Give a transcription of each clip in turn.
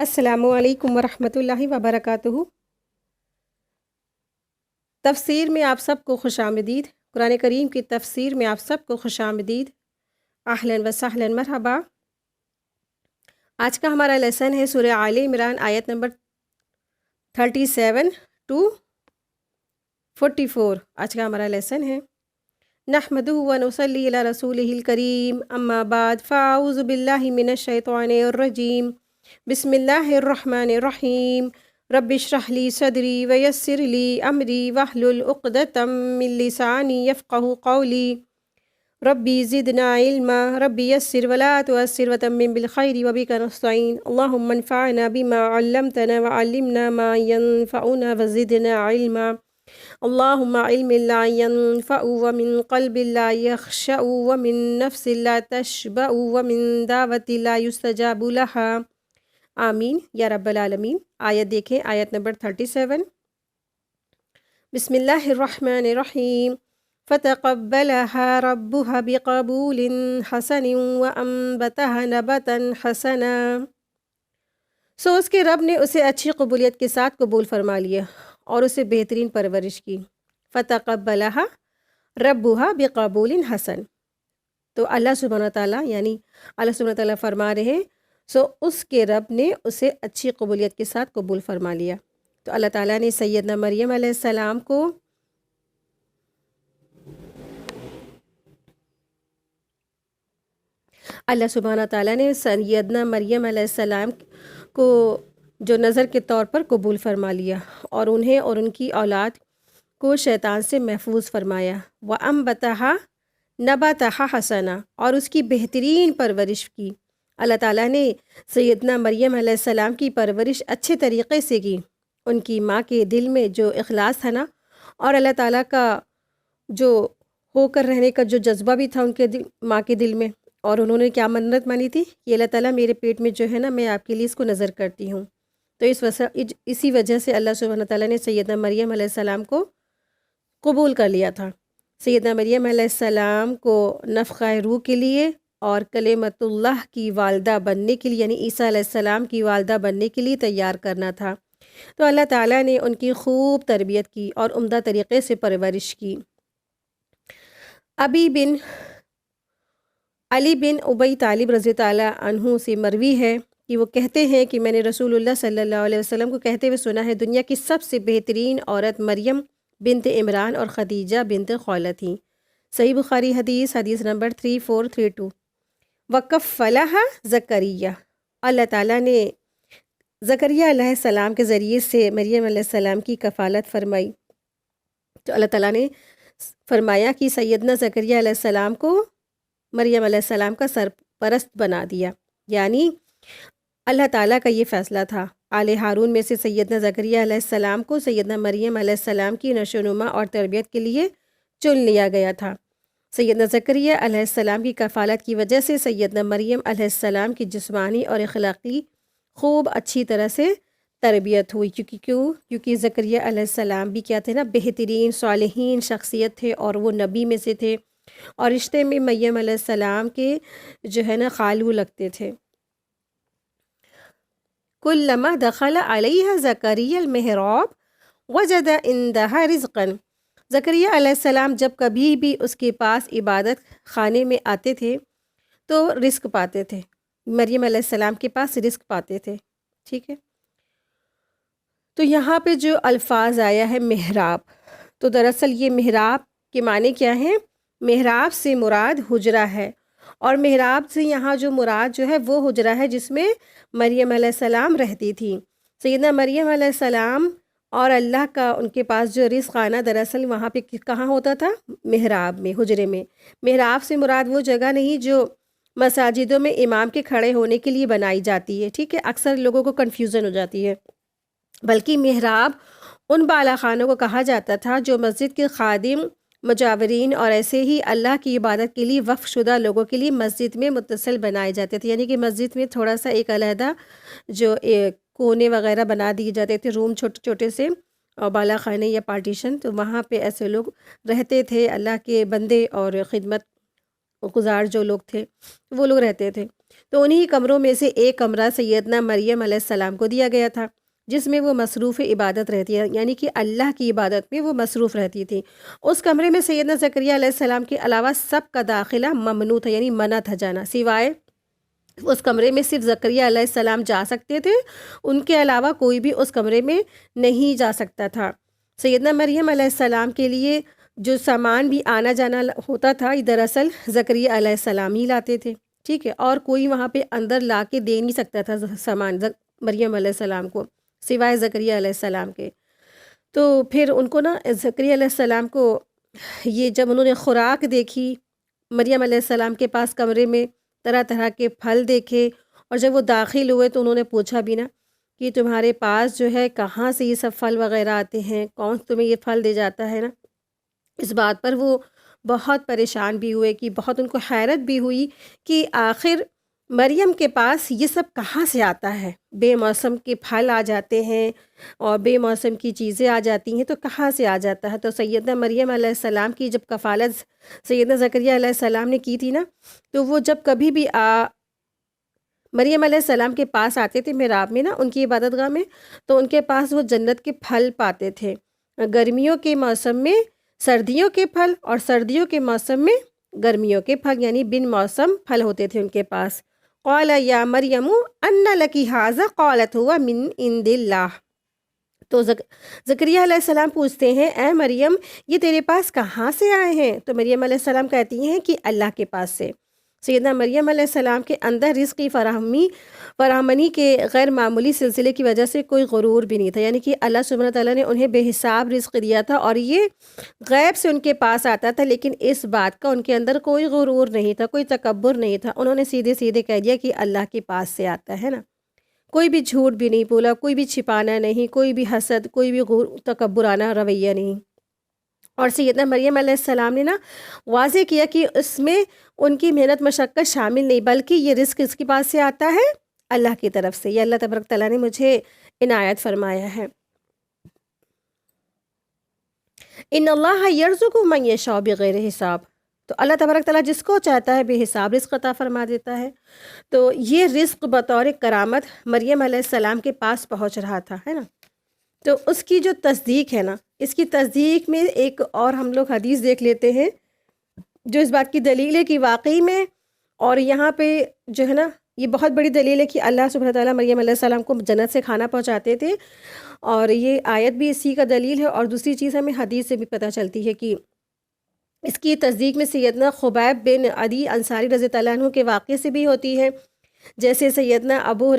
السلام علیکم ورحمۃ اللہ وبرکاتہ۔ تفسیر میں آپ سب کو خوش آمدید۔ قرآن کریم کی تفسیر میں آپ سب کو خوش آمدید۔ اہلاً و سہلاً مرحبا۔ آج کا ہمارا لیسن ہے سورہ آل عمران آیت نمبر 37 ٹو 44۔ آج کا ہمارا لیسن ہے۔ نحمدہ و نصلی علی رسولہ الکریم، اما بعد فاعوذ باللہ من الشیطان الرجیم، بسم اللہ الرحمن الرحیم۔ رب اشرح لی صدری ویسر لی امری واحلل عقدۃ من لسانی یفقہوا قولی۔ ربی زدنا علما، ربی یسر ولا تعسر وتمم بالخیر وبک نستعین۔ اللہم انفعنا بما علمتنا وعلمنا ما ینفعنا وزدنا علما۔ اللہم علم لا ینفع ومن قلب لا یخشع ومن نفس لا تشبع ومن دعوت لا یستجاب لها، آمین یا رب العالمین۔ آیت دیکھیں، آیت نمبر 37۔ بسم اللہ الرحمن الرحیم۔ فتقبلها ربها بقبول حسن وانبتها نبتا حسنا۔ سو اس کے رب نے اسے اچھی قبولیت کے ساتھ قبول فرما لیا اور اسے بہترین پرورش کی۔ فتقبلها ربها بقبول حسن۔ تو اللہ سبحانہ تعالیٰ یعنی اللہ سبحانہ تعالیٰ فرما رہے ہیں، سو اس کے رب نے اسے اچھی قبولیت کے ساتھ قبول فرما لیا۔ تو اللہ تعالیٰ نے سیدنا مریم علیہ السلام کو اللہ سبحانہ تعالیٰ نے سیدنا مریم علیہ السلام کو جو نظر کے طور پر قبول فرما لیا اور انہیں اور ان کی اولاد کو شیطان سے محفوظ فرمایا۔ وَأَنبَتَهَا نَبَاتَهَا حَسَنًا، اور اس کی بہترین پرورش کی۔ اللہ تعالیٰ نے سیدنا مریم علیہ السلام کی پرورش اچھے طریقے سے کی۔ ان کی ماں کے دل میں جو اخلاص تھا نا، اور اللہ تعالیٰ کا جو ہو کر رہنے کا جو جذبہ بھی تھا ان کے ماں کے دل میں، اور انہوں نے کیا منت مانی تھی کہ اللہ تعالیٰ میرے پیٹ میں جو ہے نا، میں آپ کے لیے اس کو نظر کرتی ہوں۔ تو اسی وجہ سے اللہ سبحانہ تعالیٰ نے سیدنا مریم علیہ السلام کو قبول کر لیا تھا۔ سیدنا مریم علیہ السلام کو نفخہ روح کے لیے اور کلمت اللہ کی والدہ بننے کے لیے، یعنی عیسیٰ علیہ السلام کی والدہ بننے کے لیے تیار کرنا تھا۔ تو اللہ تعالیٰ نے ان کی خوب تربیت کی اور عمدہ طریقے سے پرورش کی۔ علی بن ابی طالب رضی اللہ عنہ سے مروی ہے کہ وہ کہتے ہیں کہ میں نے رسول اللہ صلی اللہ علیہ وسلم کو کہتے ہوئے سنا ہے، دنیا کی سب سے بہترین عورت مریم بنت عمران اور خدیجہ بنت خولہ تھیں۔ صحیح بخاری حدیث نمبر 3432۔ وَكَفَّلَهَا زکریا، اللہ تعالیٰ نے زکریا علیہ السلام کے ذریعے سے مریم علیہ السلام کی کفالت فرمائی۔ تو اللہ تعالیٰ نے فرمایا کہ سیدنا زکریا علیہ السلام کو مریم علیہ السلام کا سرپرست بنا دیا، یعنی اللہ تعالیٰ کا یہ فیصلہ تھا۔ آل ہارون میں سے سیدنا زکریا علیہ السلام کو سیدنا مریم علیہ السلام کی نشو و نما اور تربیت کے لیے چن لیا گیا تھا۔ سیدنا زکریا علیہ السلام کی کفالت کی وجہ سے سیدنا مریم علیہ السلام کی جسمانی اور اخلاقی خوب اچھی طرح سے تربیت ہوئی، کیونکہ زکریا علیہ السلام بھی کیا تھے نا، بہترین صالحین شخصیت تھے اور وہ نبی میں سے تھے، اور رشتے میں مریم علیہ السلام کے جو ہے نا خالو لگتے تھے۔ کلما دخل علیہ زکریا المحراب وجد عندها رزقا، زکریا علیہ السلام جب کبھی بھی اس کے پاس عبادت خانے میں آتے تھے تو رزق پاتے تھے، مریم علیہ السلام کے پاس رزق پاتے تھے۔ ٹھیک ہے، تو یہاں پہ جو الفاظ آیا ہے محراب، تو دراصل یہ محراب کے معنی کیا ہیں؟ محراب سے مراد حجرہ ہے، اور محراب سے یہاں جو مراد جو ہے وہ حجرہ ہے جس میں مریم علیہ السلام رہتی تھی۔ سیدنا مریم علیہ السلام اور اللہ کا ان کے پاس جو رزق آنا دراصل وہاں پہ کہاں ہوتا تھا؟ محراب میں، حجرے میں۔ محراب سے مراد وہ جگہ نہیں جو مساجدوں میں امام کے کھڑے ہونے کے لیے بنائی جاتی ہے، ٹھیک ہے، اکثر لوگوں کو کنفیوژن ہو جاتی ہے، بلکہ محراب ان بالا خانوں کو کہا جاتا تھا جو مسجد کے خادم، مجاورین اور ایسے ہی اللہ کی عبادت کے لیے وقف شدہ لوگوں کے لیے مسجد میں متصل بنائے جاتے تھے، یعنی کہ مسجد میں تھوڑا سا ایک علیحدہ جو کونے وغیرہ بنا دیے جاتے تھے، روم چھوٹے چھوٹے سے اور بالا خانے یا پارٹیشن، تو وہاں پہ ایسے لوگ رہتے تھے، اللہ کے بندے اور خدمت گزار جو لوگ تھے وہ لوگ رہتے تھے۔ تو انہی کمروں میں سے ایک کمرہ سیدنا مریم علیہ السلام کو دیا گیا تھا، جس میں وہ مصروف عبادت رہتی ہے، یعنی کہ اللہ کی عبادت میں وہ مصروف رہتی تھی۔ اس کمرے میں سیدنا زکریا علیہ السلام کے علاوہ سب کا داخلہ ممنوع تھا، یعنی منع تھا جانا، سوائے اس کمرے میں صرف زکریا علیہ السلام جا سکتے تھے، ان کے علاوہ کوئی بھی اس کمرے میں نہیں جا سکتا تھا۔ سیدنا مریم علیہ السلام کے لیے جو سامان بھی آنا جانا ہوتا تھا، دراصل زکریا علیہ السلام ہی لاتے تھے، ٹھیک ہے، اور کوئی وہاں پہ اندر لا کے دے نہیں سکتا تھا سامان مریم علیہ السلام کو، سوائے زکریا علیہ السلام کے۔ تو پھر ان کو نا زکریا علیہ السلام کو یہ جب انہوں نے خوراک دیکھی مریم علیہ السلام کے پاس کمرے میں، طرح طرح کے پھل دیکھے، اور جب وہ داخل ہوئے تو انہوں نے پوچھا بھی نا کہ تمہارے پاس جو ہے کہاں سے یہ سب پھل وغیرہ آتے ہیں، کون تمہیں یہ پھل دے جاتا ہے نا۔ اس بات پر وہ بہت پریشان بھی ہوئے، کہ بہت ان کو حیرت بھی ہوئی کہ آخر مریم کے پاس یہ سب کہاں سے آتا ہے، بے موسم کے پھل آ جاتے ہیں اور بے موسم کی چیزیں آ جاتی ہیں، تو کہاں سے آ جاتا ہے۔ تو سیدنا مریم علیہ السلام کی جب کفالت سیدنا زکریا علیہ السلام نے کی تھی نا، تو وہ جب کبھی بھی مریم علیہ السلام کے پاس آتے تھے محراب میں نا، ان کی عبادت گاہ میں، تو ان کے پاس وہ جنت کے پھل پاتے تھے، گرمیوں کے موسم میں سردیوں کے پھل، اور سردیوں کے موسم میں گرمیوں کے پھل، یعنی بن موسم پھل ہوتے تھے ان کے پاس۔ قال یا مریم ان لکی ھذا قالت هو من عند اللہ۔ تو زکریا علیہ السلام پوچھتے ہیں، اے مریم یہ تیرے پاس کہاں سے آئے ہیں؟ تو مریم علیہ السلام کہتی ہیں کہ اللہ کے پاس سے۔ سیدنا مریم علیہ السلام کے اندر رزق کی فراہمی کے غیر معمولی سلسلے کی وجہ سے کوئی غرور بھی نہیں تھا، یعنی کہ اللہ سبحانہ تعالیٰ نے انہیں بے حساب رزق دیا تھا، اور یہ غیب سے ان کے پاس آتا تھا، لیکن اس بات کا ان کے اندر کوئی غرور نہیں تھا، کوئی تکبر نہیں تھا۔ انہوں نے سیدھے سیدھے کہہ دیا کہ اللہ کے پاس سے آتا ہے نا، کوئی بھی جھوٹ بھی نہیں بولا، کوئی بھی چھپانا نہیں، کوئی بھی حسد، کوئی بھی تکبرانہ رویہ نہیں۔ اور سیدنا مریم علیہ السلام نے نا واضح کیا کہ اس میں ان کی محنت مشقت شامل نہیں، بلکہ یہ رزق اس کے پاس سے آتا ہے، اللہ کی طرف سے، یہ اللہ تبارک تعالیٰ نے مجھے عنایت فرمایا ہے۔ ان اللہ یرزق من یشاء بغیر حساب، تو اللہ تبارک تعالیٰ جس کو چاہتا ہے بے حساب رزق عطا فرما دیتا ہے۔ تو یہ رزق بطور کرامت مریم علیہ السلام کے پاس پہنچ رہا تھا، ہے نا۔ تو اس کی جو تصدیق ہے نا، اس کی تصدیق میں ایک اور ہم لوگ حدیث دیکھ لیتے ہیں جو اس بات کی دلیل ہے کہ واقعی میں، اور یہاں پہ جو ہے نا یہ بہت بڑی دلیل ہے کہ اللہ سبحانہ تعالیٰ مریم علیہ السلام کو جنت سے کھانا پہنچاتے تھے، اور یہ آیت بھی اسی کا دلیل ہے۔ اور دوسری چیز ہمیں حدیث سے بھی پتہ چلتی ہے کہ اس کی تصدیق میں سیدنا خبیب بن عدی انصاری رضی اللہ عنہ کے واقعے سے بھی ہوتی ہے، جیسے سیدنا ابو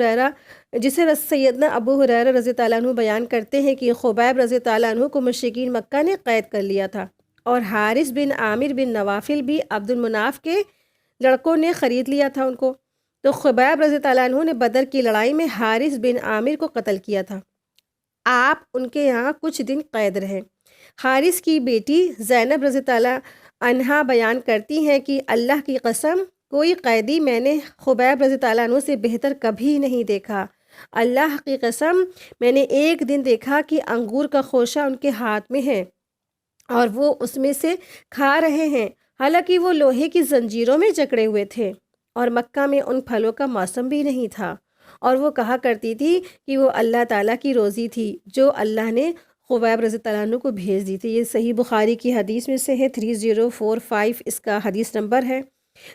ہریرہ رضی اللہ عنہ بیان کرتے ہیں کہ خبیب رضی اللہ عنہ کو مشرکین مکہ نے قید کر لیا تھا، اور حارث بن عامر بن نوافل بھی عبد المناف کے لڑکوں نے خرید لیا تھا ان کو۔ تو خبیب رضی اللہ عنہ نے بدر کی لڑائی میں حارث بن عامر کو قتل کیا تھا، آپ ان کے یہاں کچھ دن قید رہے۔ حارث کی بیٹی زینب رضی اللہ عنہا بیان کرتی ہیں کہ اللہ کی قسم کوئی قیدی میں نے خبیب رضی اللہ عنہ سے بہتر کبھی نہیں دیکھا، اللہ کی قسم میں نے ایک دن دیکھا کہ انگور کا خوشہ ان کے ہاتھ میں ہے اور وہ اس میں سے کھا رہے ہیں، حالانکہ وہ لوہے کی زنجیروں میں جکڑے ہوئے تھے، اور مکہ میں ان پھلوں کا موسم بھی نہیں تھا، اور وہ کہا کرتی تھی کہ وہ اللہ تعالیٰ کی روزی تھی جو اللہ نے خبیب رضی اللہ عنہ کو بھیج دی تھی۔ یہ صحیح بخاری کی حدیث میں سے ہے، 3045 اس کا حدیث نمبر ہے۔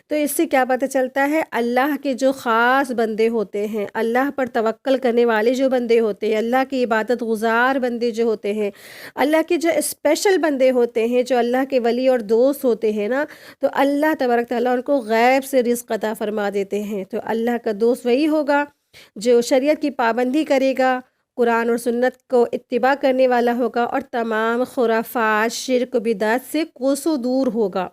تو اس سے کیا پتہ چلتا ہے، اللہ کے جو خاص بندے ہوتے ہیں، اللہ پر توکل کرنے والے جو بندے ہوتے ہیں، اللہ کی عبادت گزار بندے جو ہوتے ہیں، اللہ کے جو اسپیشل بندے ہوتے ہیں، جو اللہ کے ولی اور دوست ہوتے ہیں نا، تو اللہ تبارک تعالیٰ ان کو غیب سے رزق عطا فرما دیتے ہیں۔ تو اللہ کا دوست وہی ہوگا جو شریعت کی پابندی کرے گا، قرآن اور سنت کو اتباع کرنے والا ہوگا، اور تمام خرافات، شرک و بدعت سے کوسوں دور ہوگا۔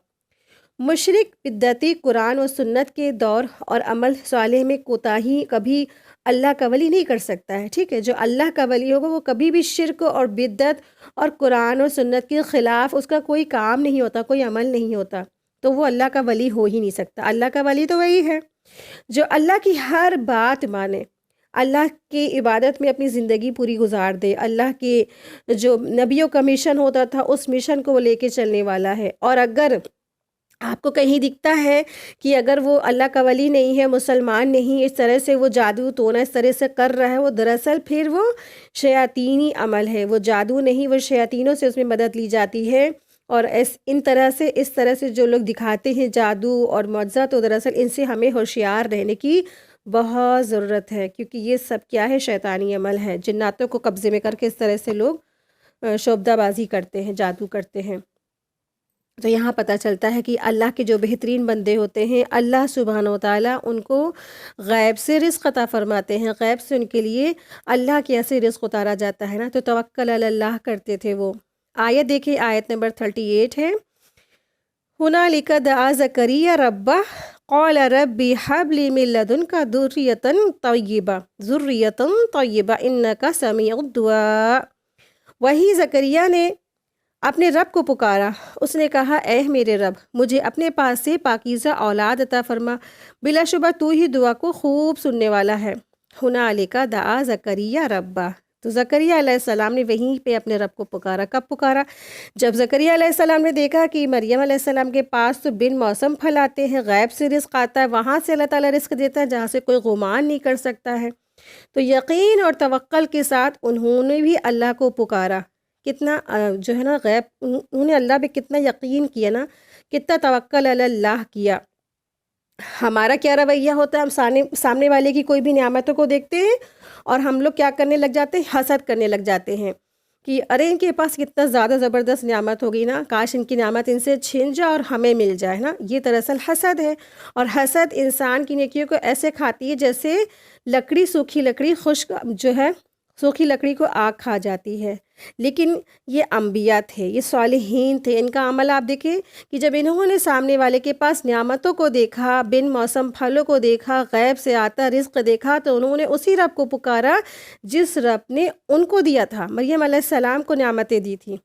مشرک بدعتی قرآن و سنت کے دور اور عمل صالح میں کوتاہی کبھی اللہ کا ولی نہیں کر سکتا ہے، ٹھیک ہے۔ جو اللہ کا ولی ہوگا وہ کبھی بھی شرک اور بدعت اور قرآن و سنت کے خلاف اس کا کوئی کام نہیں ہوتا، کوئی عمل نہیں ہوتا، تو وہ اللہ کا ولی ہو ہی نہیں سکتا۔ اللہ کا ولی تو وہی ہے جو اللہ کی ہر بات مانے، اللہ کی عبادت میں اپنی زندگی پوری گزار دے، اللہ کے جو نبیوں کا مشن ہوتا تھا اس مشن کو وہ لے کے چلنے والا ہے، اور اگر آپ کو کہیں دکھتا ہے کہ اگر وہ اللہ کا ولی نہیں ہے، مسلمان نہیں، اس طرح سے وہ جادو ٹونا اس طرح سے کر رہا ہے، وہ دراصل پھر وہ شیاطینی عمل ہے، وہ جادو نہیں، وہ شیاطینوں سے اس میں مدد لی جاتی ہے۔ اور اس طرح سے جو لوگ دکھاتے ہیں جادو اور معجزہ، تو دراصل ان سے ہمیں ہوشیار رہنے کی بہت ضرورت ہے، کیونکہ یہ سب کیا ہے؟ شیطانی عمل ہے۔ جناتوں کو قبضے میں کر کے اس طرح سے لوگ شعبدہ بازی کرتے ہیں، جادو کرتے ہیں۔ تو یہاں پتہ چلتا ہے کہ اللہ کے جو بہترین بندے ہوتے ہیں، اللہ سبحانہ و تعالیٰ ان کو غیب سے رزق عطا فرماتے ہیں، غیب سے ان کے لیے اللہ کے ایسے رزق اتارا جاتا ہے نا، تو توکل علی اللہ کرتے تھے وہ۔ آیت دیکھیں، آیت نمبر 38 ہے، ہنالک دعا زکریا ربہ قال ربی ہب لی من لدنک ذریۃ طیبہ انک سمیع الدعاء۔ وہی زکریا نے اپنے رب کو پکارا، اس نے کہا اے میرے رب، مجھے اپنے پاس سے پاکیزہ اولاد عطا فرما، بلا شبہ تو ہی دعا کو خوب سننے والا ہے۔ ہنالک دعا زکریا ربہ، تو زکریا علیہ السلام نے وہیں پہ اپنے رب کو پکارا۔ کب پکارا؟ جب زکریا علیہ السلام نے دیکھا کہ مریم علیہ السلام کے پاس تو بن موسم پھل آتے ہیں، غیب سے رزق آتا ہے، وہاں سے اللہ تعالیٰ رزق دیتا ہے جہاں سے کوئی گمان نہیں کر سکتا ہے، تو یقین اور توکل کے ساتھ انہوں نے بھی اللہ کو پکارا۔ کتنا جو ہے نا غیب، انہوں نے اللہ پہ کتنا یقین کیا نا، کتنا توکل علی اللہ کیا۔ ہمارا کیا رویہ ہوتا ہے؟ ہم سامنے والے کی کوئی بھی نعمتوں کو دیکھتے ہیں اور ہم لوگ کیا کرنے لگ جاتے ہیں؟ حسد کرنے لگ جاتے ہیں کہ ارے ان کے پاس کتنا زیادہ زبردست نعمت ہوگی نا، کاش ان کی نعمت ان سے چھن جائے اور ہمیں مل جائے نا۔ یہ دراصل حسد ہے، اور حسد انسان کی نیکیوں کو ایسے کھاتی ہے جیسے لکڑی، سوکھی لکڑی خشک جو ہے، سوکھی لکڑی کو آگ کھا جاتی ہے۔ لیکن یہ انبیاء تھے، یہ صالحین تھے، ان کا عمل آپ دیکھیں کہ جب انہوں نے سامنے والے کے پاس نعمتوں کو دیکھا، بن موسم پھلوں کو دیکھا، غیب سے آتا رزق دیکھا، تو انہوں نے اسی رب کو پکارا جس رب نے ان کو دیا تھا، مریم علیہ السلام کو نعمتیں دی تھی۔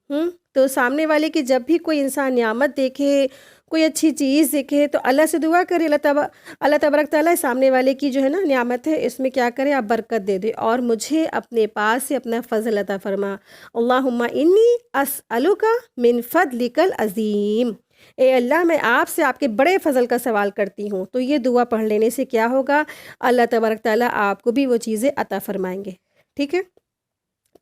تو سامنے والے کی جب بھی کوئی انسان نعمت دیکھے، کوئی اچھی چیز دیکھے، تو اللہ سے دعا کرے، اللہ تبارک تعالیٰ سامنے والے کی جو ہے نا نعمت ہے، اس میں کیا کرے؟ آپ برکت دے دے، اور مجھے اپنے پاس سے اپنا فضل عطا فرما۔ اللہم انی اسألک من فضلک العظیم، اے اللہ میں آپ سے آپ کے بڑے فضل کا سوال کرتی ہوں۔ تو یہ دعا پڑھ لینے سے کیا ہوگا؟ اللہ تبارک تعالیٰ آپ کو بھی وہ چیزیں عطا فرمائیں گے، ٹھیک ہے؟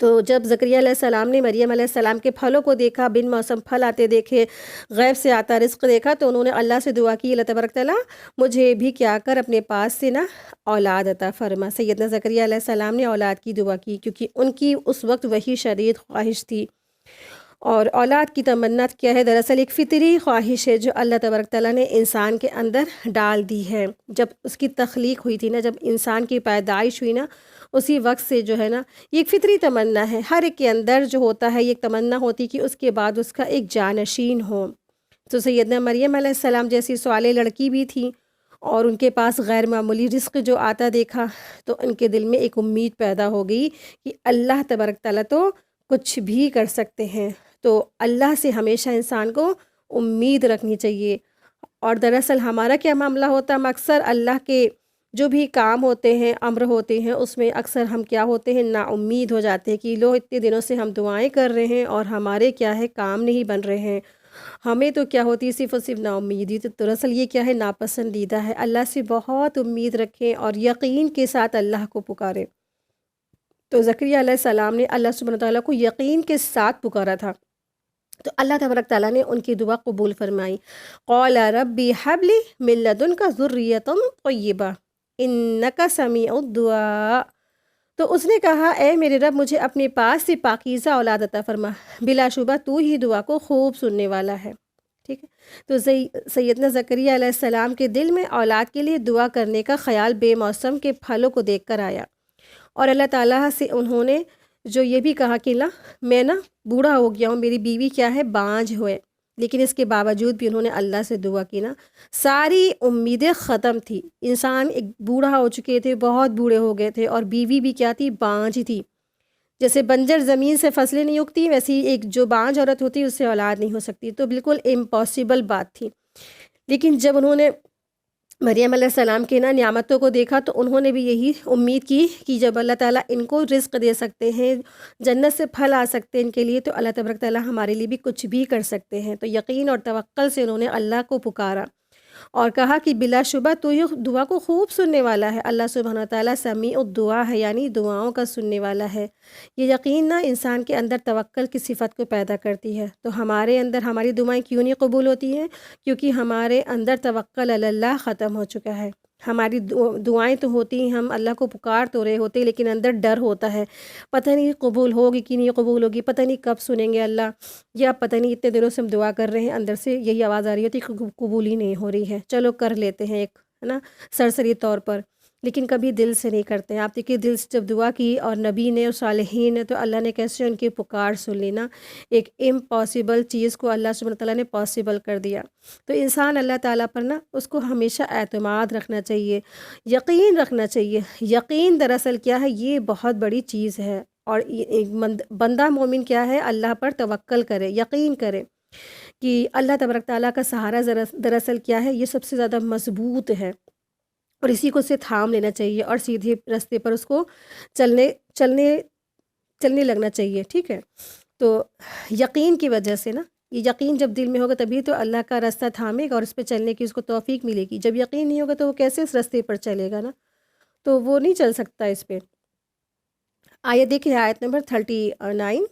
تو جب زکریا علیہ السلام نے مریم علیہ السلام کے پھلوں کو دیکھا، بن موسم پھل آتے دیکھے، غیب سے آتا رزق دیکھا، تو انہوں نے اللہ سے دعا کی، اللہ تبارک تعالیٰ مجھے بھی کیا کر اپنے پاس سے نا اولاد عطا فرما۔ سیدنا زکریا علیہ السلام نے اولاد کی دعا کی، کیونکہ ان کی اس وقت وہی شدید خواہش تھی۔ اور اولاد کی تمنا کیا ہے؟ دراصل ایک فطری خواہش ہے جو اللہ تبارک تعالیٰ نے انسان کے اندر ڈال دی ہے۔ جب اس کی تخلیق ہوئی تھی نا، جب انسان کی پیدائش ہوئی نا، اسی وقت سے جو ہے نا یہ ایک فطری تمنا ہے، ہر ایک کے اندر جو ہوتا ہے، یہ ایک تمنا ہوتی کہ اس کے بعد اس کا ایک جانشین ہو۔ تو سیدنا مریم علیہ السلام جیسی صالح لڑکی بھی تھی، اور ان کے پاس غیر معمولی رزق جو آتا دیکھا، تو ان کے دل میں ایک امید پیدا ہو گئی کہ اللہ تبارک تعالیٰ تو کچھ بھی کر سکتے ہیں۔ تو اللہ سے ہمیشہ انسان کو امید رکھنی چاہیے۔ اور دراصل ہمارا کیا معاملہ ہوتا ہے؟ ہم اکثر اللہ کے جو بھی کام ہوتے ہیں، امر ہوتے ہیں، اس میں اکثر ہم کیا ہوتے ہیں؟ نا امید ہو جاتے ہیں کہ لو اتنے دنوں سے ہم دعائیں کر رہے ہیں اور ہمارے کیا ہے؟ کام نہیں بن رہے ہیں۔ ہمیں تو کیا ہوتی ہے؟ صرف اور صرف نا امیدی۔ تو دراصل یہ کیا ہے؟ ناپسندیدہ ہے۔ اللہ سے بہت امید رکھیں اور یقین کے ساتھ اللہ کو پکاریں۔ تو زکریا علیہ السلام نے اللہ سبحانہ تعالیٰ کو یقین کے ساتھ پکارا تھا، تو اللہ تبارک تعالیٰ نے ان کی دعا قبول فرمائی۔ قال ربی حب لی من لدنک ذریۃ طیبہ انک سمیع الدعاء۔ تو اس نے کہا اے میرے رب، مجھے اپنے پاس سے پاکیزہ اولاد عطا فرما، بلا شبہ تو ہی دعا کو خوب سننے والا ہے، ٹھیک ہے؟ تو سیدنا زکریا علیہ السلام کے دل میں اولاد کے لیے دعا کرنے کا خیال بے موسم کے پھلوں کو دیکھ کر آیا، اور اللہ تعالیٰ سے انہوں نے جو یہ بھی کہا کہ میں نا بوڑھا ہو گیا ہوں، میری بیوی کیا ہے؟ بانجھ ہوئے، لیکن اس کے باوجود بھی انہوں نے اللہ سے دعا کی نا، ساری امیدیں ختم تھی۔ انسان ایک بوڑھا ہو چکے تھے، بہت بوڑھے ہو گئے تھے، اور بیوی بھی کیا تھی؟ بانجھ تھی۔ جیسے بنجر زمین سے فصلیں نہیں اگتی، ویسی ایک جو بانجھ عورت ہوتی اس سے اولاد نہیں ہو سکتی، تو بالکل امپاسبل بات تھی۔ لیکن جب انہوں نے مریم علیہ السلام کے نا نعمتوں کو دیکھا تو انہوں نے بھی یہی امید کی کہ جب اللہ تعالیٰ ان کو رزق دے سکتے ہیں، جنت سے پھل آ سکتے ہیں ان کے لیے، تو اللہ تبارک تعالیٰ ہمارے لیے بھی کچھ بھی کر سکتے ہیں۔ تو یقین اور توکل سے انہوں نے اللہ کو پکارا اور کہا کہ بلا شبہ تو یہ دعا کو خوب سننے والا ہے۔ اللہ سبحانہ تعالیٰ سمیع الدعا ہے، یعنی دعاؤں کا سننے والا ہے۔ یہ یقین نہ انسان کے اندر توکل کی صفت کو پیدا کرتی ہے۔ تو ہمارے اندر ہماری دعائیں کیوں نہیں قبول ہوتی ہیں؟ کیونکہ ہمارے اندر توکل علی اللہ ختم ہو چکا ہے۔ ہماری دعائیں تو ہوتی ہیں، ہم اللہ کو پکار تو رہے ہوتے، لیکن اندر ڈر ہوتا ہے، پتہ نہیں قبول ہوگی کہ نہیں قبول ہوگی، پتہ نہیں کب سنیں گے اللہ، یا پتہ نہیں اتنے دنوں سے ہم دعا کر رہے ہیں، اندر سے یہی آواز آ رہی ہوتی ہے کہ قبول ہی نہیں ہو رہی ہے، چلو کر لیتے ہیں ایک، ہے نا، سرسری طور پر، لیکن کبھی دل سے نہیں کرتے ہیں۔ آپ دیکھیے دل سے جب دعا کی اور نبی نے اور صالحین نے، تو اللہ نے کیسے ان کی پکار سن لی نا، ایک امپاسبل چیز کو اللہ سبحانہ تعالیٰ نے پاسبل کر دیا۔ تو انسان اللہ تعالیٰ پر نا اس کو ہمیشہ اعتماد رکھنا چاہیے، یقین رکھنا چاہیے۔ یقین دراصل کیا ہے؟ یہ بہت بڑی چیز ہے، اور ایک بندہ مومن کیا ہے؟ اللہ پر توکل کرے، یقین کرے کہ اللہ تبارک تعالیٰ کا سہارا دراصل کیا ہے؟ یہ سب سے زیادہ مضبوط ہے، اور اسی کو اسے تھام لینا چاہیے اور سیدھے راستے پر اس کو چلنے لگنا چاہیے، ٹھیک ہے؟ تو یقین کی وجہ سے نا، یہ یقین جب دل میں ہوگا تبھی تو اللہ کا راستہ تھامے گا اور اس پہ چلنے کی اس کو توفیق ملے گی۔ جب یقین نہیں ہوگا تو وہ کیسے اس راستے پر چلے گا نا؟ تو وہ نہیں چل سکتا اس پہ۔ آیت دیکھیں، آیت نمبر 39۔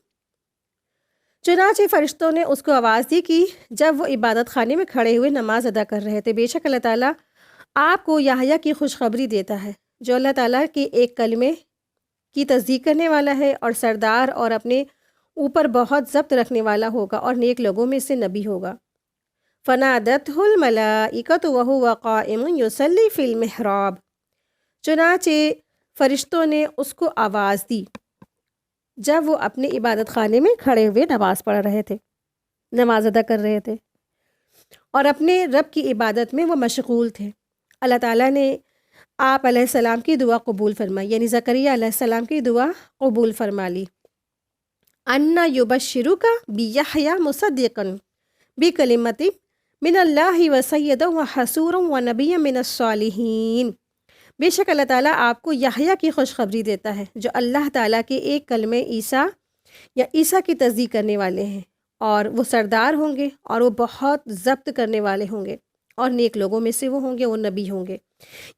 چنانچہ فرشتوں نے اس کو آواز دی کہ جب وہ عبادت خانے میں کھڑے ہوئے نماز ادا کر رہے تھے، بے شک اللہ تعالیٰ آپ کو یحییٰ کی خوشخبری دیتا ہے، جو اللہ تعالیٰ کے ایک کلمے کی تصدیق کرنے والا ہے اور سردار اور اپنے اوپر بہت ضبط رکھنے والا ہوگا اور نیک لوگوں میں سے نبی ہوگا۔ فنادتہ الملائکۃ وہو قائم یصلی فی المحراب، چنانچہ فرشتوں نے اس کو آواز دی جب وہ اپنے عبادت خانے میں کھڑے ہوئے نماز پڑھ رہے تھے، نماز ادا کر رہے تھے اور اپنے رب کی عبادت میں وہ مشغول تھے۔ اللہ تعالیٰ نے آپ علیہ السلام کی دعا قبول فرمائی، یعنی زکریا علیہ السلام کی دعا قبول فرما لی۔ اَنَّ يُبَشِّرُكَ بِيَحْيَىٰ مُصَدِّقًا بِكَلِمَةٍ مِّنَ اللَّهِ وَسَيِّدًا وَحَصُورًا وَنَبِيًّا مِّنَ الصَّالِحِينَ، بے شک اللہ تعالیٰ آپ کو یحییٰ کی خوشخبری دیتا ہے، جو اللہ تعالیٰ کے ایک کلمے عیسیٰ یا عیسیٰ کی تصدیق کرنے والے ہیں، اور وہ سردار ہوں گے اور وہ بہت ضبط کرنے والے ہوں گے، اور نیک لوگوں میں سے وہ ہوں گے، وہ نبی ہوں گے۔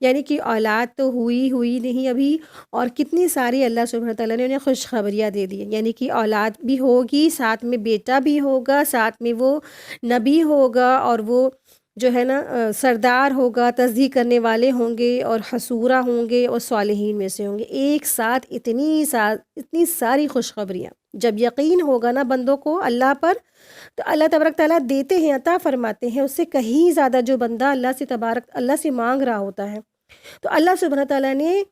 یعنی کہ اولاد تو ہوئی نہیں ابھی، اور کتنی ساری اللہ سبحانہ تعالیٰ نے انہیں خوشخبریاں دے دی، یعنی کہ اولاد بھی ہوگی، ساتھ میں بیٹا بھی ہوگا، ساتھ میں وہ نبی ہوگا، اور وہ جو ہے نا سردار ہوگا، تصدیق کرنے والے ہوں گے، اور حصورہ ہوں گے، اور صالحین میں سے ہوں گے۔ ایک ساتھ اتنی ساری خوشخبریاں جب یقین ہوگا نا بندوں کو اللہ پر، تو اللہ تبارک تعالیٰ دیتے ہیں، عطا فرماتے ہیں، اس سے کہیں زیادہ جو بندہ اللہ سے مانگ رہا ہوتا ہے۔ تو اللہ سبحانہ تعالیٰ نے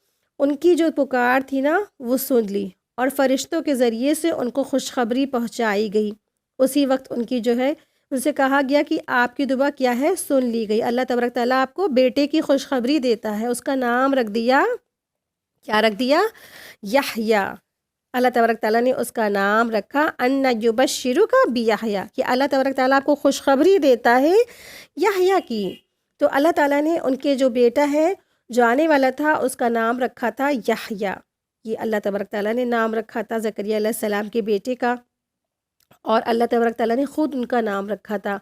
ان کی جو پکار تھی نا وہ سن لی، اور فرشتوں کے ذریعے سے ان کو خوشخبری پہنچائی گئی۔ اسی وقت ان کی جو ہے ان سے کہا گیا کہ آپ کی دعا کیا ہے؟ سن لی گئی۔ اللہ تبارک تعالیٰ آپ کو بیٹے کی خوشخبری دیتا ہے، اس کا نام رکھ دیا، کیا رکھ دیا؟ یحییٰ۔ اللہ تبارک تعالیٰ نے اس کا نام رکھا اَنَّ يُبَشِّرُكَ بِیحییٰ، کہ اللہ تبارک تعالیٰ آپ کو خوشخبری دیتا ہے یحییٰ کی۔ تو اللہ تعالیٰ نے ان کے جو بیٹا ہے جو آنے والا تھا اس کا نام رکھا تھا یحییٰ۔ یہ اللہ تبارک تعالیٰ نے نام رکھا تھا زکریا علیہ السلام کے بیٹے کا، اور اللہ تبارک تعالیٰ نے خود ان کا نام رکھا تھا۔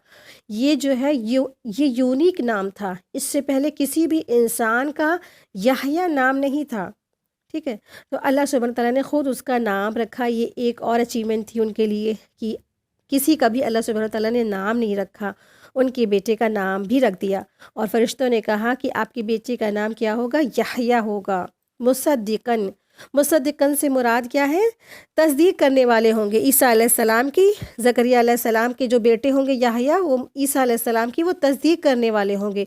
یہ جو ہے یہ یونیک نام تھا، اس سے پہلے کسی بھی انسان کا یحییٰ نام نہیں تھا، ٹھیک ہے؟ تو اللہ سبحانہ تعالیٰ نے خود اس کا نام رکھا۔ یہ ایک اور اچیومنٹ تھی ان کے لیے کہ کسی کا بھی اللہ سبحانہ تعالیٰ نے نام نہیں رکھا، ان کے بیٹے کا نام بھی رکھ دیا۔ اور فرشتوں نے کہا کہ آپ کے بیٹے کا نام کیا ہوگا؟ یحییٰ ہوگا۔ مصدقاً سے مراد کیا ہے؟ تصدیق کرنے والے ہوں گے عیسیٰ علیہ السلام کی۔ زکریا علیہ السلام کے جو بیٹے ہوں گے یحییٰ، وہ عیسیٰ علیہ السلام کی وہ تصدیق کرنے والے ہوں گے۔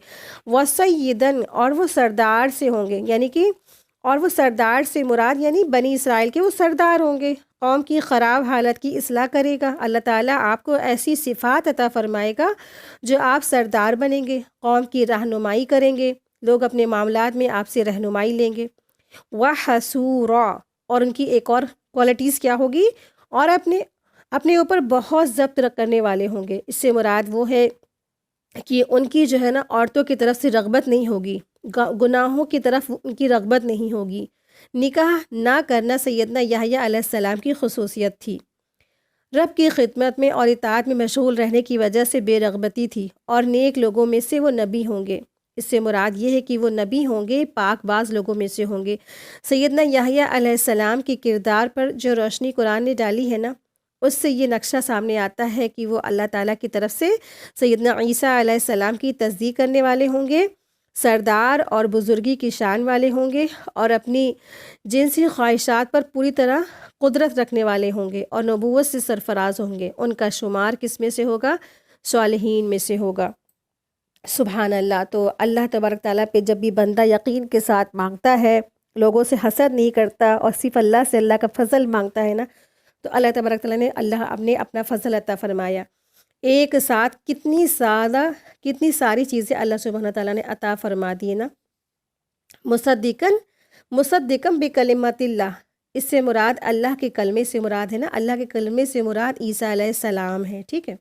وَسَیِّدًا، اور وہ سردار سے ہوں گے، یعنی کہ اور وہ سردار سے مراد یعنی بنی اسرائیل کے وہ سردار ہوں گے، قوم کی خراب حالت کی اصلاح کرے گا۔ اللہ تعالیٰ آپ کو ایسی صفات عطا فرمائے گا جو آپ سردار بنیں گے، قوم کی رہنمائی کریں گے، لوگ اپنے معاملات میں آپ سے رہنمائی لیں گے۔ وَحَصُورًا، اور ان کی ایک اور کوالٹیز کیا ہوگی؟ اور اپنے اوپر بہت ضبط کرنے والے ہوں گے۔ اس سے مراد وہ ہے کہ ان کی جو ہے نا عورتوں کی طرف سے رغبت نہیں ہوگی، گناہوں کی طرف ان کی رغبت نہیں ہوگی۔ نکاح نہ کرنا سیدنا یحییٰ علیہ السلام کی خصوصیت تھی۔ رب کی خدمت میں اور اطاعت میں مشغول رہنے کی وجہ سے بے رغبتی تھی، اور نیک لوگوں میں سے وہ نبی ہوں گے۔ اس سے مراد یہ ہے کہ وہ نبی ہوں گے، پاک باز لوگوں میں سے ہوں گے۔ سیدنا یحییٰ علیہ السلام کے کردار پر جو روشنی قرآن نے ڈالی ہے نا، اس سے یہ نقشہ سامنے آتا ہے کہ وہ اللہ تعالیٰ کی طرف سے سیدنا عیسیٰ علیہ السلام کی تصدیق کرنے والے ہوں گے، سردار اور بزرگی کی شان والے ہوں گے، اور اپنی جنسی خواہشات پر پوری طرح قدرت رکھنے والے ہوں گے، اور نبوت سے سرفراز ہوں گے۔ ان کا شمار کس میں سے ہوگا؟ صالحین میں سے ہوگا۔ سبحان اللہ۔ تو اللہ تبارک تعالیٰ پہ جب بھی بندہ یقین کے ساتھ مانگتا ہے، لوگوں سے حسد نہیں کرتا اور صرف اللہ سے اللہ کا فضل مانگتا ہے نا، تو اللہ تبارک تعالیٰ نے اپنا فضل عطا فرمایا۔ ایک ساتھ کتنی ساری چیزیں اللہ سبحانہ تعالیٰ نے عطا فرما دی نا۔ مصدقم بکلمات اللہ، اس سے مراد اللہ کے کلمے سے مراد ہے نا، اللہ کے کلمے سے مراد عیسیٰ علیہ السلام ہے، ٹھیک ہے۔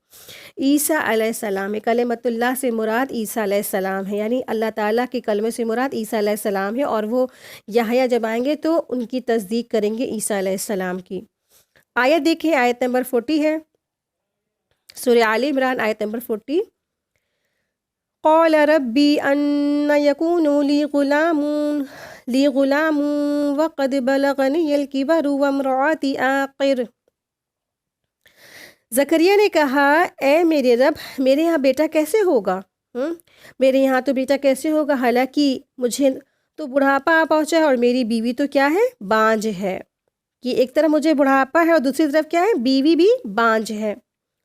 عیسیٰ علیہ السلام ہے، کلمت اللہ سے مراد عیسیٰ علیہ السلام ہے، یعنی اللہ تعالیٰ کے کلمے سے مراد عیسیٰ علیہ السلام ہے، اور وہ یحییٰ جب آئیں گے تو ان کی تصدیق کریں گے عیسیٰ علیہ السلام کی۔ آیت دیکھیں، آیت نمبر 40 ہے، سورہ آل عمران، آیت نمبر 40۔ قال ربی ان یکون لی غلام وقد بلغنی الکبر وامرأتی عاقر۔ زکریا نے کہا، اے میرے رب، میرے یہاں بیٹا کیسے ہوگا؟ میرے یہاں تو بیٹا کیسے ہوگا، حالانکہ مجھے تو بڑھاپا آ پہنچا ہے اور میری بیوی تو کیا ہے؟ بانجھ ہے۔ کہ ایک طرف مجھے بڑھاپا ہے اور دوسری طرف کیا ہے؟ بیوی بھی بانجھ ہے۔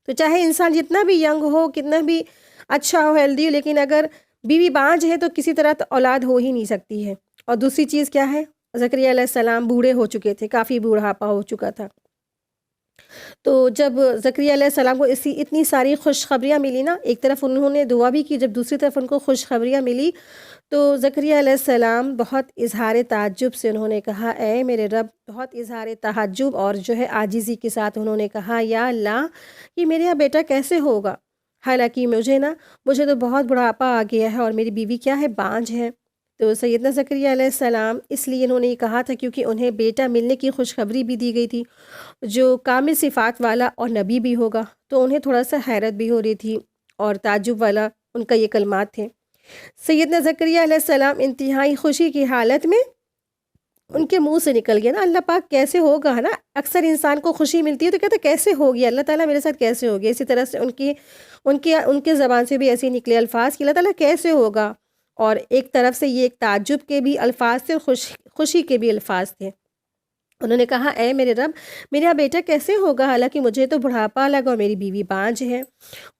تو چاہے انسان جتنا بھی ینگ ہو، کتنا بھی اچھا ہو، ہیلدی ہو، لیکن اگر بیوی بانجھ ہے تو کسی طرح تو اولاد ہو ہی نہیں سکتی ہے۔ اور دوسری چیز کیا ہے؟ زکریا علیہ السلام بوڑھے ہو چکے تھے، کافی بوڑھاپا ہو چکا تھا۔ تو جب زکریا علیہ السلام کو اتنی ساری خوشخبریاں ملی نا، ایک طرف انہوں نے دعا بھی کی، جب دوسری طرف ان کو خوشخبریاں ملی تو زکریا علیہ السلام بہت اظہار تعجب سے انہوں نے کہا، اے میرے رب، بہت اظہار تعجب اور جو ہے عاجزی کے ساتھ انہوں نے کہا، یا اللہ، کہ میرے یہاں بیٹا کیسے ہوگا، حالانکہ مجھے تو بہت بڑھاپا آ گیا ہے اور میری بیوی کیا ہے؟ بانجھ ہے۔ تو سیدنا زکریا علیہ السلام اس لیے انہوں نے یہ کہا تھا کیونکہ انہیں بیٹا ملنے کی خوشخبری بھی دی گئی تھی، جو کامل صفات والا اور نبی بھی ہوگا، تو انہیں تھوڑا سا حیرت بھی ہو رہی تھی اور تعجب والا ان کا یہ کلمات تھے۔ سیدنا زکریا علیہ السلام انتہائی خوشی کی حالت میں ان کے منہ سے نکل گیا نا، اللہ پاک کیسے ہوگا، ہے نا۔ اکثر انسان کو خوشی ملتی ہے تو کہتا ہے کیسے ہوگی، اللہ تعالیٰ میرے ساتھ کیسے ہوگی۔ اسی طرح سے ان کے زبان سے بھی ایسے نکلے الفاظ کہ اللہ تعالیٰ کیسے ہوگا، اور ایک طرف سے یہ ایک تعجب کے بھی الفاظ تھے اور خوشی کے بھی الفاظ تھے۔ انہوں نے کہا، اے میرے رب، میرا بیٹا کیسے ہوگا، حالانکہ مجھے تو بڑھاپا لگا اور میری بیوی بانجھ ہے۔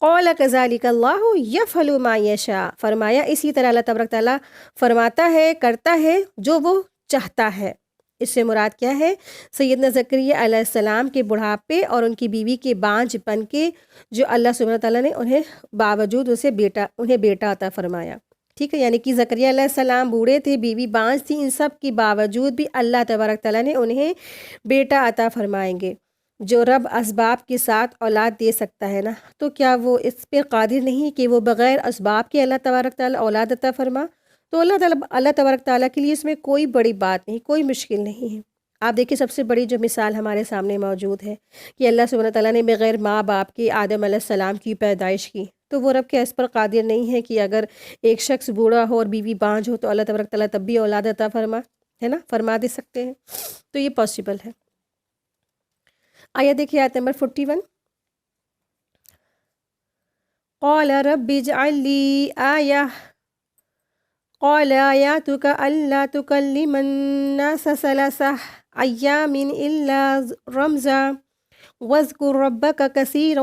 قال کذالک اللہ یفعل ما یشاء، فرمایا اسی طرح اللہ تبارک تعالیٰ فرماتا ہے، کرتا ہے جو وہ چاہتا ہے۔ اس سے مراد کیا ہے؟ سیدنا زکریا علیہ السلام کے بڑھاپے اور ان کی بیوی کے بانجھ پن کے جو اللہ سبحانہ تعالیٰ نے انہیں باوجود انہیں بیٹا عطا فرمایا، ٹھیک ہے۔ یعنی کہ زکریا علیہ السلام بوڑھے تھے، بیوی بانجھ تھی، ان سب کے باوجود بھی اللہ تبارک تعالیٰ نے انہیں بیٹا عطا فرمائیں گے۔ جو رب اسباب کے ساتھ اولاد دے سکتا ہے نا، تو کیا وہ اس پہ قادر نہیں کہ وہ بغیر اسباب کے اللہ تبارک تعالیٰ اولاد عطا فرما؟ تو اللہ تبارک تعالیٰ کے لیے اس میں کوئی بڑی بات نہیں، کوئی مشکل نہیں ہے۔ آپ دیکھیں، سب سے بڑی جو مثال ہمارے سامنے موجود ہے کہ اللہ سبحانہ تعالیٰ نے بغیر ماں باپ کے آدم علیہ السلام کی پیدائش کی، تو وہ رب کیا اس پر قادر نہیں ہے کہ اگر ایک شخص بوڑھا ہو اور بیوی بانجھ ہو تو اللہ تبارک تعالیٰ تب بھی اولاد عطا فرما دے سکتے ہیں؟ تو یہ پاسبل ہے۔ آیت دیکھیے، آیت نمبر 41۔ قال رب اجعل لی آیہ قال آیاتک الا تکلم الناس ثلاث ایام الا رمزا واذکر ربک کثیرا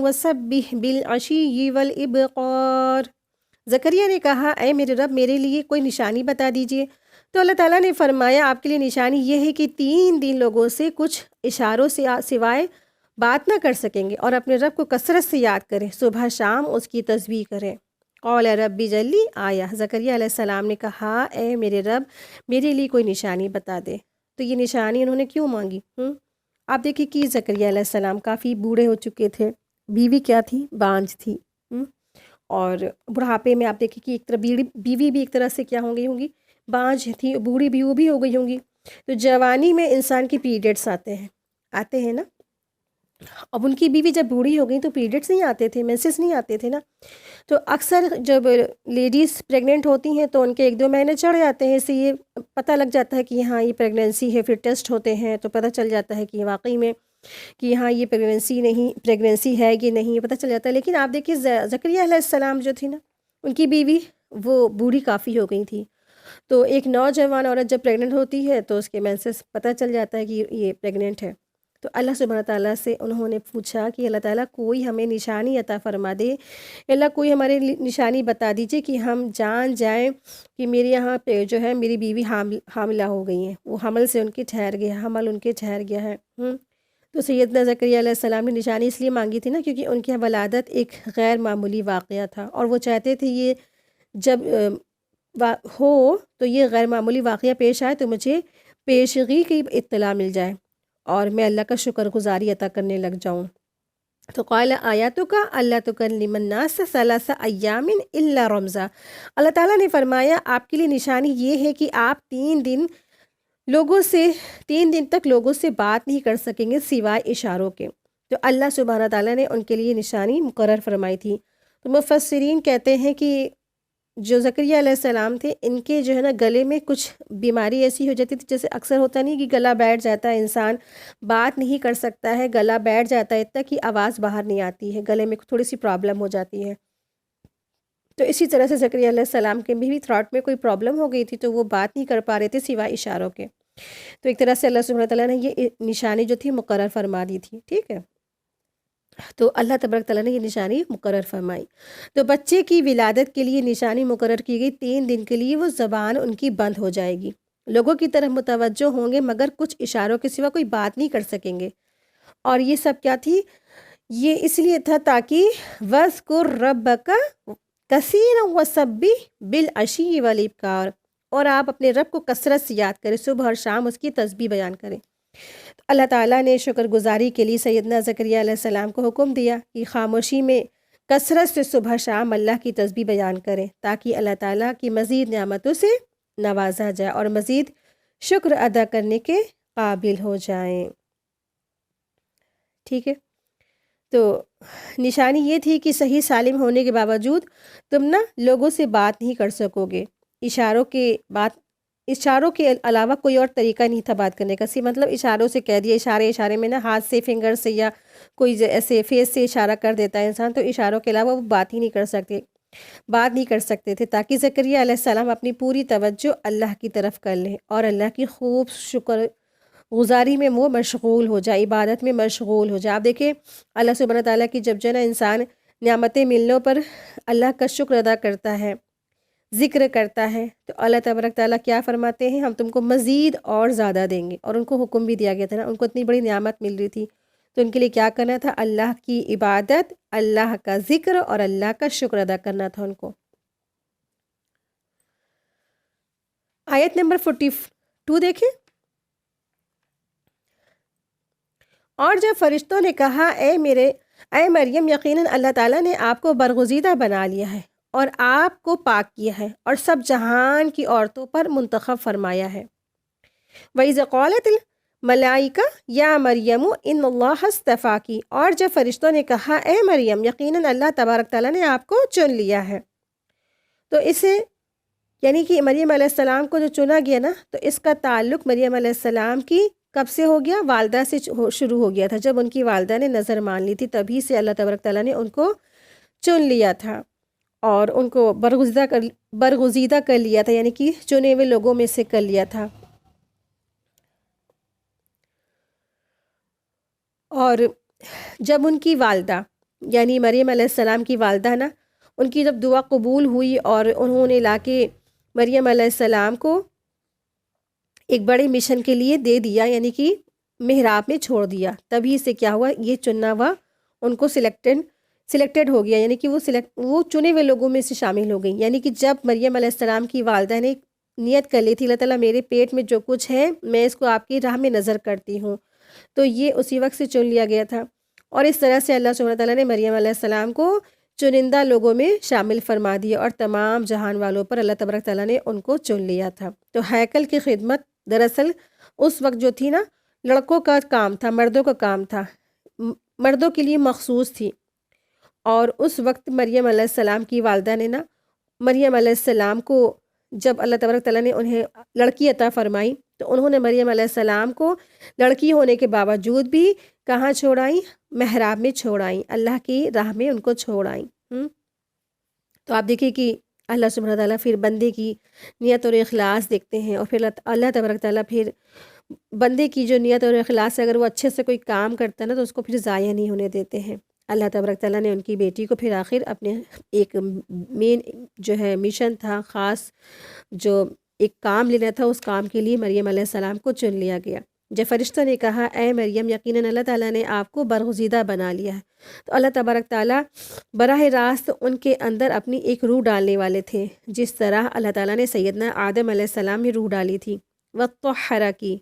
وسبح بالعشی والابکار۔ زکریا نے کہا، اے میرے رب، میرے لیے کوئی نشانی بتا دیجئے۔ تو اللہ تعالیٰ نے فرمایا، آپ کے لیے نشانی یہ ہے کہ 3 دن لوگوں سے کچھ اشاروں سے سوائے بات نہ کر سکیں گے، اور اپنے رب کو کثرت سے یاد کریں، صبح شام اس کی تسبیح کریں۔ قال ربی جلی آیا، زکریا علیہ السلام نے کہا، اے میرے رب، میرے لیے کوئی نشانی بتا دے۔ تو یہ نشانی انہوں نے کیوں مانگی؟ آپ دیکھیں کہ زکریا علیہ السلام کافی بوڑھے ہو چکے تھے، بیوی کیا تھی؟ بانجھ تھی، اور بڑھاپے میں آپ دیکھیں کہ ایک طرح بیوی بھی ایک طرح سے کیا ہو گئی ہوں گی، بانجھ تھی، بوڑھی بھی وہ بھی ہو گئی ہوں گی۔ تو جوانی میں انسان کی پیریڈس آتے ہیں نا، اب ان کی بیوی جب بوڑھی ہو گئی تو پیریڈس نہیں آتے تھے، مینسز نہیں آتے تھے نا، تو اکثر جب لیڈیز پریگننٹ ہوتی ہیں تو ان کے 1-2 مہینے چڑھ جاتے ہیں، اس سے یہ پتہ لگ جاتا ہے کہ ہاں یہ پریگنینسی ہے، پھر ٹیسٹ ہوتے ہیں تو پتہ چل جاتا ہے کہ واقعی میں کہ ہاں یہ پریگنینسی ہے کہ نہیں، یہ پتہ چل جاتا ہے۔ لیکن آپ دیکھیے زکریا علیہ السلام جو تھی نا، ان کی بیوی وہ بوڑھی کافی ہو گئی تھی، تو ایک نوجوان عورت جب پریگننٹ ہوتی ہے تو اس کے مینسز پتہ چل جاتا ہے کہ یہ پریگننٹ ہے۔ تو اللہ سبحانہ تعالیٰ سے انہوں نے پوچھا کہ اللہ تعالیٰ کوئی ہمیں نشانی عطا فرما دے، اللہ کوئی ہمارے نشانی بتا دیجئے کہ ہم جان جائیں کہ میرے یہاں پہ جو ہے میری بیوی حاملہ ہو گئی ہیں، وہ حمل سے حمل ان کے ٹھہر گیا ہے۔ تو سیدنا زکریا علیہ السلام نے نشانی اس لیے مانگی تھی نا کیونکہ ان کی ولادت ایک غیر معمولی واقعہ تھا، اور وہ چاہتے تھے یہ جب ہو تو یہ غیر معمولی واقعہ پیش آئے تو مجھے پیشگی کی اطلاع مل جائے اور میں اللہ کا شکر گزاری عطا کرنے لگ جاؤں۔ تو قال آیاتک اللہ تکلم الناس ثلاث ایام الا رمزا، اللہ تعالیٰ نے فرمایا آپ کے لیے نشانی یہ ہے کہ آپ 3 دن تک لوگوں سے بات نہیں کر سکیں گے سوائے اشاروں کے۔ تو اللہ سبحانہ تعالیٰ نے ان کے لیے نشانی مقرر فرمائی تھی۔ تو مفسرین کہتے ہیں کہ جو زکریا علیہ السلام تھے ان کے جو ہے نا گلے میں کچھ بیماری ایسی ہو جاتی تھی، جیسے اکثر ہوتا نہیں کہ گلا بیٹھ جاتا ہے، انسان بات نہیں کر سکتا ہے، گلا بیٹھ جاتا ہے اتنا کہ آواز باہر نہیں آتی ہے، گلے میں تھوڑی سی پرابلم ہو جاتی ہے۔ تو اسی طرح سے زکریا علیہ السلام کے بھی تھراٹ میں کوئی پرابلم ہو گئی تھی تو وہ بات نہیں کر پا رہے تھے سوائے اشاروں کے۔ تو ایک طرح سے اللہ سبحانہ تعالیٰ نے یہ نشانی جو تھی مقرر فرما دی تھی، ٹھیک ہے۔ تو اللہ تبارک تعالیٰ نے یہ نشانی مقرر فرمائی۔ تو بچے کی ولادت کے لیے نشانی مقرر کی گئی، 3 دن کے لیے وہ زبان ان کی بند ہو جائے گی، لوگوں کی طرف متوجہ ہوں گے مگر کچھ اشاروں کے سوا کوئی بات نہیں کر سکیں گے۔ اور یہ سب کیا تھی؟ یہ اس لیے تھا تاکہ وَاذْكُرْ رَبَّكَ كَثِيرًا وَسَبِّحْ بِالْعَشِيِّ وَالْإِبْكَارِ، اور آپ اپنے رب کو کثرت سے یاد کریں، صبح اور شام اس کی تسبیح بیان کریں۔ اللہ تعالیٰ نے شکر گزاری کے لیے سیدنا زکریا علیہ السلام کو حکم دیا کہ خاموشی میں کثرت سے صبح شام اللہ کی تسبیح بیان کریں تاکہ اللہ تعالیٰ کی مزید نعمتوں سے نوازا جائے اور مزید شکر ادا کرنے کے قابل ہو جائیں، ٹھیک ہے۔ تو نشانی یہ تھی کہ صحیح سالم ہونے کے باوجود تم نا لوگوں سے بات نہیں کر سکو گے، اشاروں کے علاوہ کوئی اور طریقہ نہیں تھا بات کرنے کا، مطلب اشاروں سے کہہ دیا، اشارے میں نا ہاتھ سے، فنگر سے، یا کوئی ایسے فیس سے اشارہ کر دیتا ہے انسان، تو اشاروں کے علاوہ وہ بات نہیں کر سکتے تھے تاکہ زکریا علیہ السلام اپنی پوری توجہ اللہ کی طرف کر لیں اور اللہ کی خوب شکر گزاری میں وہ مشغول ہو جائے، عبادت میں مشغول ہو جائے۔ آپ دیکھیں اللہ سبحانہ تعالیٰ کی جب جو نا انسان نعمتیں ملنے پر اللہ کا شکر ادا کرتا ہے، ذکر کرتا ہے، تو اللہ تبارک تعالیٰ کیا فرماتے ہیں؟ ہم تم کو مزید اور زیادہ دیں گے۔ اور ان کو حکم بھی دیا گیا تھا نا، ان کو اتنی بڑی نعمت مل رہی تھی تو ان کے لیے کیا کرنا تھا؟ اللہ کی عبادت، اللہ کا ذکر اور اللہ کا شکر ادا کرنا تھا ان کو۔ آیت نمبر 42 دیکھیں۔ اور جب فرشتوں نے کہا اے مریم، یقیناً اللہ تعالیٰ نے آپ کو برگزیدہ بنا لیا ہے اور آپ کو پاک کیا ہے اور سب جہان کی عورتوں پر منتخب فرمایا ہے۔ وَإِذْ قَالَتِ الْمَلَائِكَةُ يَا مَرْيَمُ إِنَّ اللَّهَ اصْطَفَاكِ، اور جب فرشتوں نے کہا اے مریم، یقیناً اللہ تبارک تعالیٰ نے آپ کو چن لیا ہے، تو اسے یعنی کہ مریم علیہ السلام کو جو چنا گیا نا، تو اس کا تعلق مریم علیہ السلام کی کب سے ہو گیا؟ والدہ سے شروع ہو گیا تھا۔ جب ان کی والدہ نے نظر مان لی تھی تبھی سے اللہ تبارک تعالیٰ نے ان کو چن لیا تھا اور ان کو برگزیدہ کر لیا تھا، یعنی کہ چنے ہوئے لوگوں میں سے کر لیا تھا۔ اور جب ان کی والدہ یعنی مریم علیہ السلام کی والدہ نا، ان کی جب دعا قبول ہوئی اور انہوں نے لا کے مریم علیہ السلام کو ایک بڑے مشن کے لیے دے دیا، یعنی کہ محراب میں چھوڑ دیا، تبھی سے کیا ہوا؟ یہ چننا ہوا ان کو سلیکٹڈ ہو گیا، یعنی کہ وہ چنے ہوئے لوگوں میں سے شامل ہو گئی۔ یعنی کہ جب مریم علیہ السلام کی والدہ نے نیت کر لی تھی اللہ تعالیٰ میرے پیٹ میں جو کچھ ہے میں اس کو آپ کی راہ میں نظر کرتی ہوں، تو یہ اسی وقت سے چن لیا گیا تھا۔ اور اس طرح سے اللہ سبحانہ تعالیٰ نے مریم علیہ السلام کو چنندہ لوگوں میں شامل فرما دیا اور تمام جہان والوں پر اللہ تبارک تعالیٰ نے ان کو چن لیا تھا۔ تو ہیکل کی خدمت دراصل اس وقت جو تھی نا، لڑکوں کا کام تھا، مردوں کا کام تھا، مردوں کے لیے مخصوص تھی۔ اور اس وقت مریم علیہ السلام کی والدہ نے نا، مریم علیہ السلام کو جب اللہ تبارک تعالیٰ نے انہیں لڑکی عطا فرمائی تو انہوں نے مریم علیہ السلام کو لڑکی ہونے کے باوجود بھی کہاں چھوڑائیں؟ محراب میں چھوڑائیں، اللہ کی راہ میں ان کو چھوڑائیں۔ تو آپ دیکھیں کہ اللہ سبحانہ تعالیٰ پھر بندے کی نیت اور اخلاص دیکھتے ہیں، اور پھر اللہ تبارک تعالیٰ پھر بندے کی جو نیت اور اخلاص ہے، اگر وہ اچھے سے کوئی کام کرتا ہے نا تو اس کو پھر ضائع نہیں ہونے دیتے ہیں۔ اللہ تبارک تعالیٰ نے ان کی بیٹی کو پھر آخر اپنے ایک مین جو ہے مشن تھا، خاص جو ایک کام لینا تھا، اس کام کے لیے مریم علیہ السلام کو چن لیا گیا۔ جب فرشتہ نے کہا اے مریم، یقیناً اللہ تعالیٰ نے آپ کو برگزیدہ بنا لیا ہے، تو اللہ تبارک تعالیٰ براہ راست ان کے اندر اپنی ایک روح ڈالنے والے تھے، جس طرح اللہ تعالیٰ نے سیدنا آدم علیہ السلام میں روح ڈالی تھی، وَطَّہَّرَ کی۔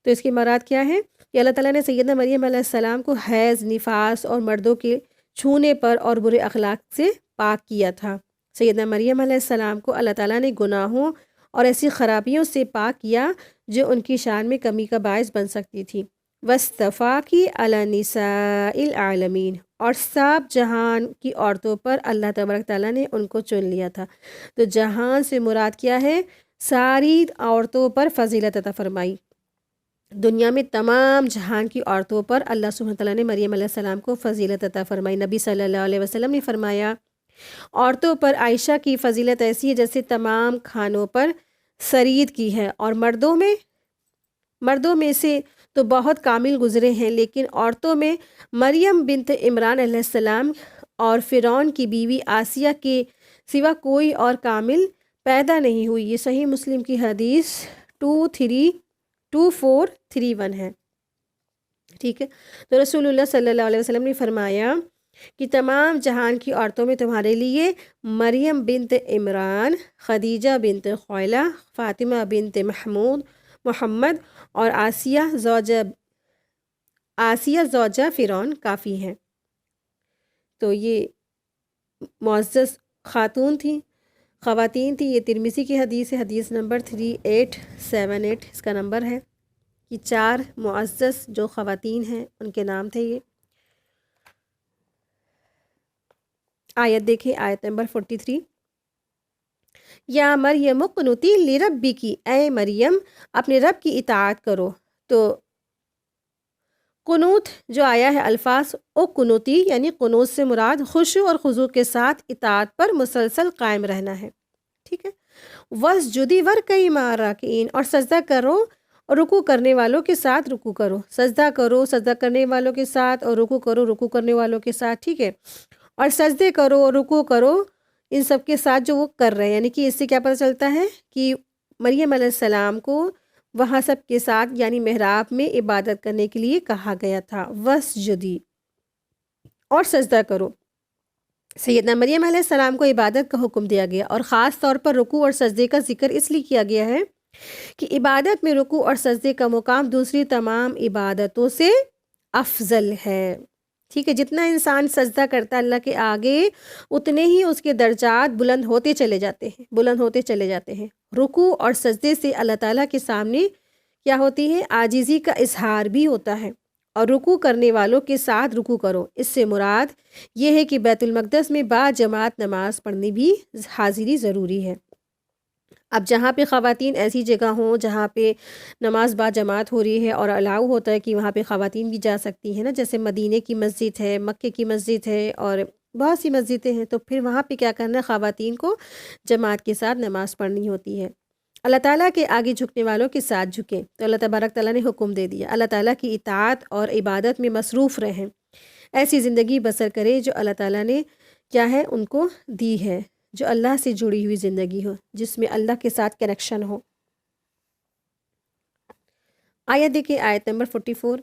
تو اس کی مراد کیا ہے کہ اللہ تعالیٰ نے سیدنا مریم علیہ السلام کو حیض، نفاس اور مردوں کے چھونے پر اور برے اخلاق سے پاک کیا تھا۔ سیدنا مریم علیہ السلام کو اللہ تعالیٰ نے گناہوں اور ایسی خرابیوں سے پاک کیا جو ان کی شان میں کمی کا باعث بن سکتی تھی۔ وَاسْتَفَاكِ عَلَى نِسَاءِ الْعَالَمِينَ، اور سب جہان کی عورتوں پر اللہ تبارک تعالیٰ نے ان کو چن لیا تھا۔ تو جہان سے مراد کیا ہے؟ ساری عورتوں پر فضیلت عطا فرمائی۔ دنیا میں تمام جہان کی عورتوں پر اللہ سبحانہ تعالیٰ نے مریم علیہ السلام کو فضیلت عطا فرمائی۔ نبی صلی اللہ علیہ وسلم نے فرمایا، عورتوں پر عائشہ کی فضیلت ایسی ہے جیسے تمام کھانوں پر سرید کی ہے، اور مردوں میں سے تو بہت کامل گزرے ہیں، لیکن عورتوں میں مریم بنت عمران علیہ السلام اور فرعون کی بیوی آسیہ کے سوا کوئی اور کامل پیدا نہیں ہوئی۔ یہ صحیح مسلم کی حدیث 2431 ہے، ٹھیک ہے۔ تو رسول اللہ صلی اللہ علیہ وسلم نے فرمایا کہ تمام جہان کی عورتوں میں تمہارے لیے مریم بنت عمران، خدیجہ بنت خویلہ، فاطمہ بنت محمد اور آسیہ زوجہ فرعون کافی ہیں۔ تو یہ معزز خواتین تھی۔ یہ ترمذی کی حدیث ہے، حدیث نمبر 3878 اس کا نمبر ہے۔ یہ 4 معزز جو خواتین ہیں ان کے نام تھے۔ یہ آیت دیکھیں، آیت نمبر 43، یا مریم اقنتی لربکی، اے مریم اپنے رب کی اطاعت کرو۔ تو قنوت جو آیا ہے الفاظ او قنوتی، یعنی قنوت سے مراد خشوع اور خضوع کے ساتھ اطاعت پر مسلسل قائم رہنا ہے، ٹھیک ہے۔ وَاسْجُدِي وَارْكَعِي مَعَ الرَّاكِعِينَ، اور سجدہ کرو اور رکوع کرنے والوں کے ساتھ رکوع کرو، سجدہ کرو سجدہ کرنے والوں کے ساتھ، اور رکوع کرو رکوع کرنے والوں کے ساتھ، ٹھیک ہے۔ اور سجدے کرو اور رکوع کرو ان سب کے ساتھ جو وہ کر رہے ہیں، یعنی کہ اس سے کیا پتہ چلتا ہے کہ مریم علیہ السلام کو وہاں سب کے ساتھ یعنی محراب میں عبادت کرنے کے لیے کہا گیا تھا۔ وَاسْجُدِي، اور سجدہ کرو۔ سیدنا مریم علیہ السلام کو عبادت کا حکم دیا گیا، اور خاص طور پر رکوع اور سجدے کا ذکر اس لیے کیا گیا ہے کہ عبادت میں رکوع اور سجدے کا مقام دوسری تمام عبادتوں سے افضل ہے، ٹھیک ہے۔ جتنا انسان سجدہ کرتا ہے اللہ کے آگے، اتنے ہی اس کے درجات بلند ہوتے چلے جاتے ہیں۔ رکوع اور سجدے سے اللہ تعالیٰ کے سامنے کیا ہوتی ہے؟ عاجزی کا اظہار بھی ہوتا ہے۔ اور رکوع کرنے والوں کے ساتھ رکوع کرو، اس سے مراد یہ ہے کہ بیت المقدس میں با جماعت نماز پڑھنی بھی حاضری ضروری ہے۔ اب جہاں پہ خواتین ایسی جگہ ہوں جہاں پہ نماز با جماعت ہو رہی ہے اور الاؤ ہوتا ہے کہ وہاں پہ خواتین بھی جا سکتی ہیں نا، جیسے مدینے کی مسجد ہے، مکے کی مسجد ہے، اور بہت سی مسجدیں ہیں، تو پھر وہاں پہ کیا کرنا ہے؟ خواتین کو جماعت کے ساتھ نماز پڑھنی ہوتی ہے۔ اللہ تعالیٰ کے آگے جھکنے والوں کے ساتھ جھکیں، تو اللہ تبارک تعالیٰ نے حکم دے دیا اللہ تعالیٰ کی اطاعت اور عبادت میں مصروف رہیں، ایسی زندگی بسر کریں جو اللہ تعالیٰ نے کیا ہے ان کو دی ہے، جو اللہ سے جڑی ہوئی زندگی ہو، جس میں اللہ کے ساتھ کنیکشن ہو۔ آیت دیکھیں، آیت نمبر 44،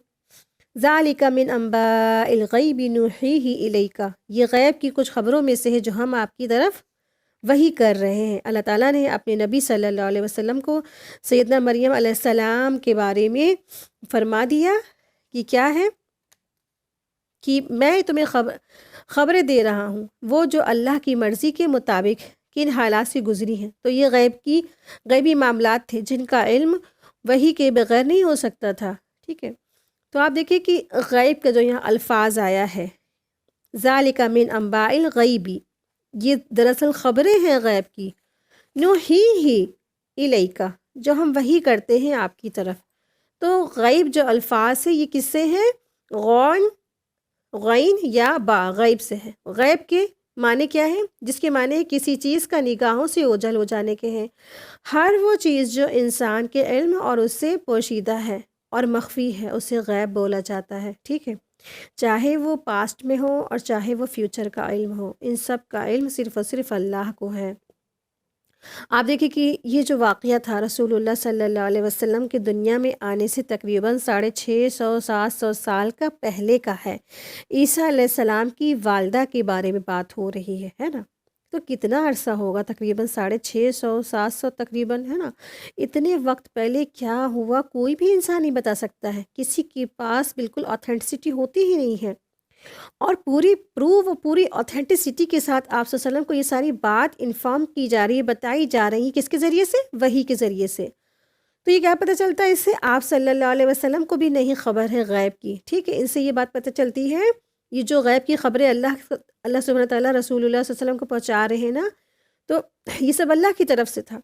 ذَلِكَ مِنْ أَنْبَاءِ الْغَيْبِ نُوحِيهِ إِلَيْكَ، یہ غیب کی کچھ خبروں میں سے ہے جو ہم آپ کی طرف وحی کر رہے ہیں۔ اللہ تعالیٰ نے اپنے نبی صلی اللہ علیہ وسلم کو سیدنا مریم علیہ السلام کے بارے میں فرما دیا کہ کیا ہے کہ میں تمہیں خبریں دے رہا ہوں وہ جو اللہ کی مرضی کے مطابق کن حالات سے گزری ہیں۔ تو یہ غیبی معاملات تھے جن کا علم وحی کے بغیر نہیں ہو سکتا تھا، ٹھیک ہے۔ تو آپ دیکھیں کہ غیب کا جو یہاں الفاظ آیا ہے، ذالک من انباء الغیبی، یہ دراصل خبریں ہیں غیب کی، نوحیہ الیکا، جو ہم وحی کرتے ہیں آپ کی طرف۔ تو غیب جو الفاظ ہے یہ کس سے ہیں؟ غین یا با، غیب سے ہے۔ غیب کے معنی کیا ہے؟ جس کے معنی ہے کسی چیز کا نگاہوں سے اوجھل ہو جانے کے ہیں۔ ہر وہ چیز جو انسان کے علم اور اس سے پوشیدہ ہے اور مخفی ہے اسے غیب بولا جاتا ہے، ٹھیک ہے۔ چاہے وہ پاسٹ میں ہو اور چاہے وہ فیوچر کا علم ہو، ان سب کا علم صرف اور صرف اللہ کو ہے۔ آپ دیکھیں کہ یہ جو واقعہ تھا رسول اللہ صلی اللہ علیہ وسلم کے دنیا میں آنے سے تقریباً 650-700 سال کا پہلے کا ہے۔ عیسیٰ علیہ السلام کی والدہ کے بارے میں بات ہو رہی ہے نا؟ تو کتنا عرصہ ہوگا؟ تقریباً 650-700 تقریباً، ہے نا؟ اتنے وقت پہلے کیا ہوا کوئی بھی انسان نہیں بتا سکتا ہے، کسی کے پاس بالکل آتھینٹسٹی ہوتی ہی نہیں ہے، اور پوری پروف، پوری آتھینٹسٹی کے ساتھ آپ صلی اللہ علیہ وسلم کو یہ ساری بات انفارم کی جا رہی ہے، بتائی جا رہی ہے، کس کے ذریعے سے؟ وحی کے ذریعے سے۔ تو یہ کیا پتہ چلتا ہے اس سے؟ آپ صلی اللہ علیہ وسلم کو بھی نہیں خبر ہے غیب کی، ٹھیک ہے۔ ان سے یہ بات پتہ چلتی ہے، یہ جو غیب کی خبریں اللہ سبحانہ تعالیٰ رسول اللہ صلی اللہ علیہ وسلم کو پہنچا رہے ہیں نا، تو یہ سب اللہ کی طرف سے تھا۔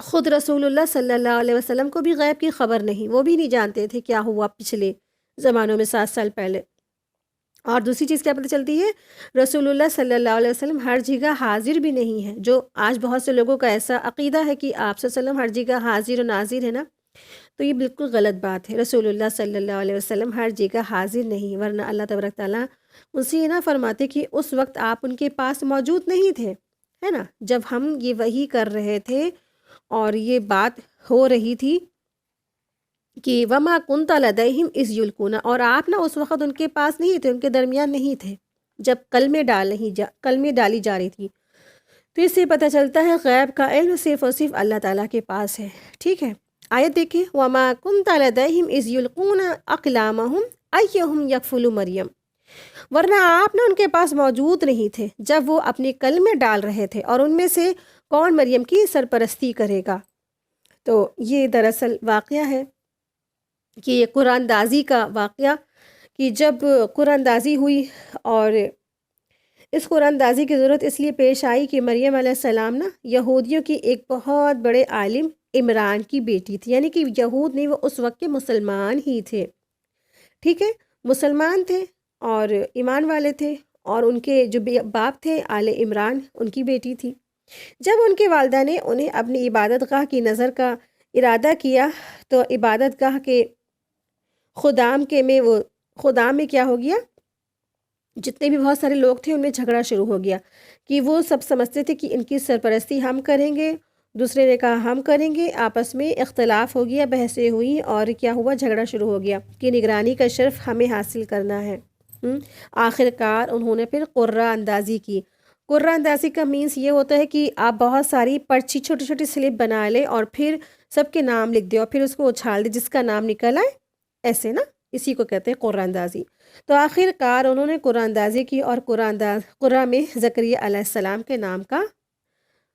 خود رسول اللہ صلی اللہ علیہ وسلم کو بھی غیب کی خبر نہیں، وہ بھی نہیں جانتے تھے کیا ہوا پچھلے زمانوں میں 7 سال پہلے۔ اور دوسری چیز کیا پتہ چلتی ہے؟ رسول اللہ صلی اللہ علیہ وسلم ہر جگہ حاضر بھی نہیں ہے، جو آج بہت سے لوگوں کا ایسا عقیدہ ہے کہ آپ صلی اللہ علیہ وسلم ہر جگہ حاضر و ناظر ہے نا، تو یہ بالکل غلط بات ہے۔ رسول اللہ صلی اللہ علیہ وسلم ہر جگہ حاضر نہیں، ورنہ اللہ تبارک تعالیٰ ان سے یہ نہ فرماتے کہ اس وقت آپ ان کے پاس موجود نہیں تھے، ہے نا؟ جب ہم یہ وحی کر رہے تھے اور یہ بات ہو رہی تھی کہ وما کنت لدیہم اذ یلقون، اور آپ نا اس وقت ان کے پاس نہیں تھے، ان کے درمیان نہیں تھے جب کلمے ڈالی جا رہی تھی۔ تو اس سے پتہ چلتا ہے غیب کا علم صرف اور صرف اللہ تعالیٰ کے پاس ہے، ٹھیک ہے۔ آیت دیکھیں، وما کنت لدیہم اذ یلقون اقلامہم ایہم یکفل مریم، ورنہ آپ نا ان کے پاس موجود نہیں تھے جب وہ اپنی کلمے ڈال رہے تھے، اور ان میں سے کون مریم کی سرپرستی کرے گا۔ تو یہ دراصل واقعہ ہے کہ یہ قرآن دازی کا واقعہ، کہ جب قرآن دازی ہوئی، اور اس قرآن دازی کی ضرورت اس لیے پیش آئی کہ مریم علیہ السلام نا یہودیوں کی ایک بہت بڑے عالم عمران کی بیٹی تھی، یعنی کہ یہود نہیں، وہ اس وقت کے مسلمان ہی تھے، ٹھیک ہے، مسلمان تھے اور ایمان والے تھے، اور ان کے جو باپ تھے آل عمران، ان کی بیٹی تھی۔ جب ان کے والدہ نے انہیں اپنی عبادت گاہ کی نظر کا ارادہ کیا، تو عبادت گاہ کے خدام میں کیا ہو گیا، جتنے بھی بہت سارے لوگ تھے ان میں جھگڑا شروع ہو گیا، کہ وہ سب سمجھتے تھے کہ ان کی سرپرستی ہم کریں گے، دوسرے نے کہا ہم کریں گے، آپس میں اختلاف ہو گیا، بحثیں ہوئی، اور کیا ہوا، جھگڑا شروع ہو گیا کہ نگرانی کا شرف ہمیں حاصل کرنا ہے۔ آخر کار انہوں نے پھر قرہ اندازی کی۔ قرہ اندازی کا مینس یہ ہوتا ہے کہ آپ بہت ساری پرچی، چھوٹی چھوٹی سلپ بنا لیں اور پھر سب کے نام لکھ دیں اور پھر اس کو اچھال دیں، جس کا نام نکل آئے، ایسے نا، اسی کو کہتے ہیں قرہ اندازی۔ تو آخر کار انہوں نے قرہ اندازی کی، اور قرہ میں زکریا علیہ السلام کے نام کا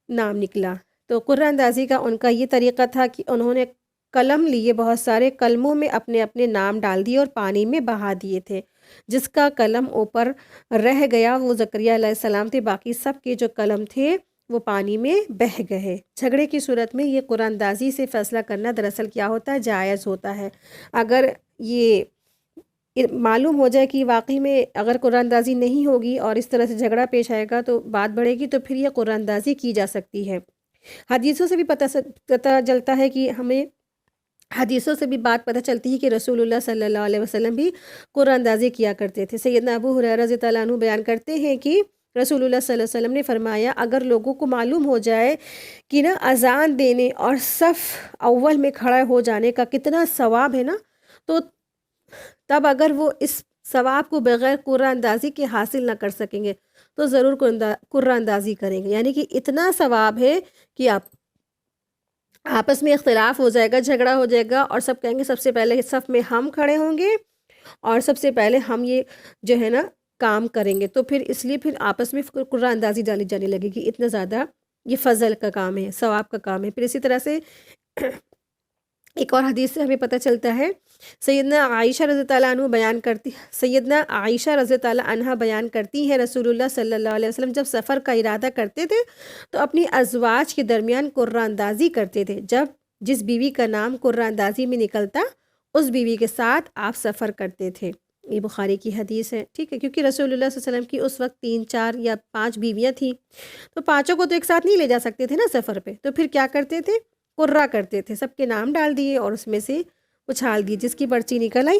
نام نکلا۔ تو قرہ اندازی کا ان کا یہ طریقہ تھا کہ انہوں نے قلم لیے، بہت سارے قلموں میں اپنے اپنے نام ڈال دیے اور پانی میں بہا دیے تھے، جس کا قلم اوپر رہ گیا وہ زکریا علیہ السلام تھے، باقی سب کے جو قلم تھے وہ پانی میں بہہ گئے۔ جھگڑے کی صورت میں یہ قرآن اندازی سے فیصلہ کرنا دراصل کیا ہوتا ہے، جائز ہوتا ہے۔ اگر یہ معلوم ہو جائے کہ واقعی میں اگر قرآن اندازی نہیں ہوگی اور اس طرح سے جھگڑا پیش آئے گا تو بات بڑھے گی، تو پھر یہ قرآن اندازی کی جا سکتی ہے۔ حدیثوں سے بھی پتہ چلتا ہے کہ ہمیں حدیثوں سے بھی بات پتہ چلتی ہے کہ رسول اللہ صلی اللہ علیہ وسلم بھی قرآن اندازی کیا کرتے تھے۔ سیدنا ابو ہریرہ رضی اللہ عنہ بیان کرتے ہیں کہ رسول اللہ صلی اللہ علیہ وسلم نے فرمایا، اگر لوگوں کو معلوم ہو جائے کہ نا اذان دینے اور صف اول میں کھڑا ہو جانے کا کتنا ثواب ہے نا، تو تب اگر وہ اس ثواب کو بغیر قرآن اندازی کے حاصل نہ کر سکیں گے تو ضرور قرآن اندازی کریں گے، یعنی کہ اتنا ثواب ہے کہ آپ آپس میں اختلاف ہو جائے گا، جھگڑا ہو جائے گا، اور سب کہیں گے سب سے پہلے صف میں ہم کھڑے ہوں گے، اور سب سے پہلے ہم یہ جو ہے نا کام کریں گے، تو پھر اس لیے پھر آپس میں قرآن اندازی ڈالی جانے لگے گی، اتنا زیادہ یہ فضل کا کام ہے، ثواب کا کام ہے۔ پھر اسی طرح سے ایک اور حدیث سے ہمیں پتہ چلتا ہے، سیدنا عائشہ رضی اللہ عنہ بیان کرتی ہیں رسول اللہ صلی اللہ علیہ وسلم جب سفر کا ارادہ کرتے تھے تو اپنی ازواج کے درمیان قرآن اندازی کرتے تھے، جب جس بیوی کا نام قرآن اندازی میں نکلتا اس بیوی کے ساتھ آپ سفر کرتے تھے۔ یہ بخاری کی حدیث ہے، ٹھیک ہے، کیونکہ رسول اللہ صلی اللہ علیہ وسلم کی اس وقت 3 4 یا 5 بیویاں تھیں، تو پانچوں کو تو ایک ساتھ نہیں لے جا سکتے تھے نا سفر پہ، تو پھر کیا کرتے تھے، قرہ کرتے تھے، سب کے نام ڈال دیے اور اس میں سے اچھال دی، جس کی پرچی نکل آئی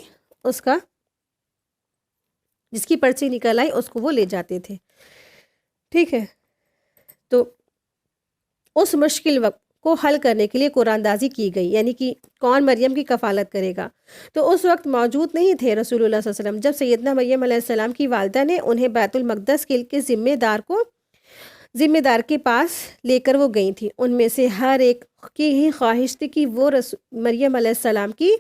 اس کو وہ لے جاتے تھے، ٹھیک ہے۔ تو اس مشکل وقت کو حل کرنے کے لیے قرآن اندازی کی گئی، یعنی کہ کون مریم کی کفالت کرے گا، تو اس وقت موجود نہیں تھے رسول اللہ صلی اللہ علیہ وسلم جب سیدنا مریم علیہ السلام کی والدہ نے انہیں بیت المقدس کے ذمہ دار کے پاس لے کر وہ گئی تھی۔ ان میں سے ہر ایک کی ہی خواہش تھی کہ وہ مریم علیہ السلام کی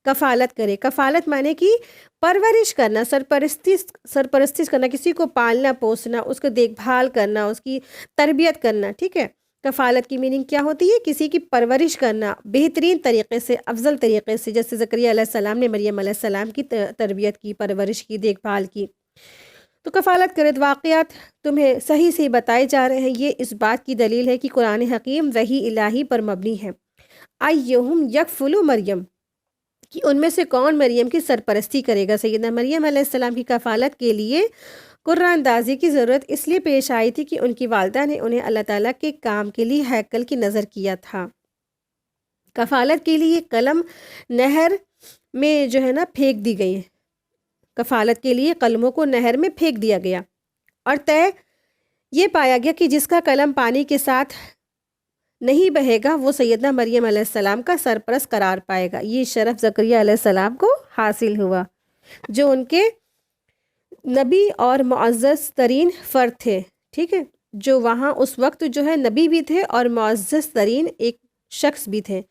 کفالت کرے۔ کفالت معنی کہ پرورش کرنا، سرپرستش کرنا، کسی کو پالنا پوسنا، اس کو دیکھ بھال کرنا، اس کی تربیت کرنا، ٹھیک ہے۔ کفالت کی میننگ کیا ہوتی ہے؟ کسی کی پرورش کرنا بہترین طریقے سے، افضل طریقے سے، جیسے زکریا علیہ السلام نے مریم علیہ السلام کی تربیت کی، پرورش کی، دیکھ بھال کی۔ تو کفالت کرے، واقعات تمہیں صحیح سے بتائے جا رہے ہیں، یہ اس بات کی دلیل ہے کہ قرآن حکیم وحی الہی پر مبنی ہے۔ ایہم یکفلو مریم، کہ ان میں سے کون مریم کی سرپرستی کرے گا۔ سیدنا مریم علیہ السلام کی کفالت کے لیے قرآن اندازی کی ضرورت اس لیے پیش آئی تھی کہ ان کی والدہ نے انہیں اللہ تعالیٰ کے کام کے لیے ہیکل کی نظر کیا تھا۔ کفالت کے لیے قلم نہر میں جو ہے نا پھینک دی گئی، کفالت کے لیے قلموں کو نہر میں پھینک دیا گیا، اور طے یہ پایا گیا کہ جس کا قلم پانی کے ساتھ نہیں بہے گا وہ سیدنا مریم علیہ السلام کا سرپرست قرار پائے گا۔ یہ شرف زکریا علیہ السلام کو حاصل ہوا، جو ان کے نبی اور معزز ترین فرد تھے، ٹھیک ہے، جو وہاں اس وقت جو ہے نبی بھی تھے اور معزز ترین ایک شخص بھی تھے۔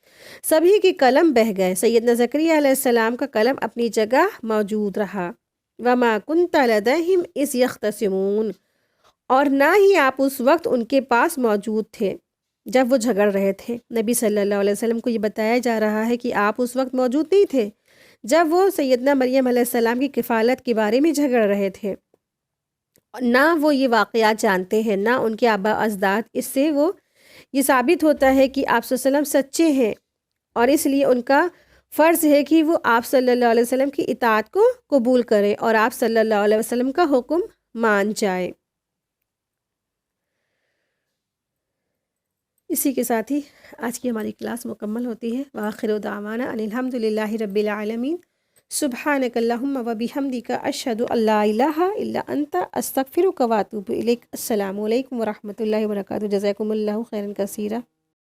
سبھی کے قلم بہہ گئے، سیدنا زکریا علیہ السلام کا قلم اپنی جگہ موجود رہا۔ وَمَا كُنْتَ لَدَيْهِمْ إِذْ يَخْتَصِمُونَ، اور نہ ہی آپ اس وقت ان کے پاس موجود تھے جب وہ جھگڑ رہے تھے۔ نبی صلی اللہ علیہ وسلم کو یہ بتایا جا رہا ہے کہ آپ اس وقت موجود نہیں تھے جب وہ سیدنا مریم علیہ السلام کی کفالت کے بارے میں جھگڑ رہے تھے، نہ وہ یہ واقعات جانتے ہیں، نہ ان کے آبا اجداد۔ اس سے وہ یہ ثابت ہوتا ہے کہ آپ صلی اللہ علیہ وسلم سچے ہیں، اور اس لیے ان کا فرض ہے کہ وہ آپ صلی اللہ علیہ وسلم کی اطاعت کو قبول کریں اور آپ صلی اللہ علیہ وسلم کا حکم مان جائیں۔ اسی کے ساتھ ہی آج کی ہماری کلاس مکمل ہوتی ہے۔ وآخر دعوانا ان الحمد للہ رب العالمین، سبحانک اللہم و بحمدک، اشہد ان لا الہ الا انت، استغفرک و اتوب الیک۔ السلام علیکم ورحمۃ اللہ وبرکاتہ۔ جزاکم اللہ خیرا کثیرا۔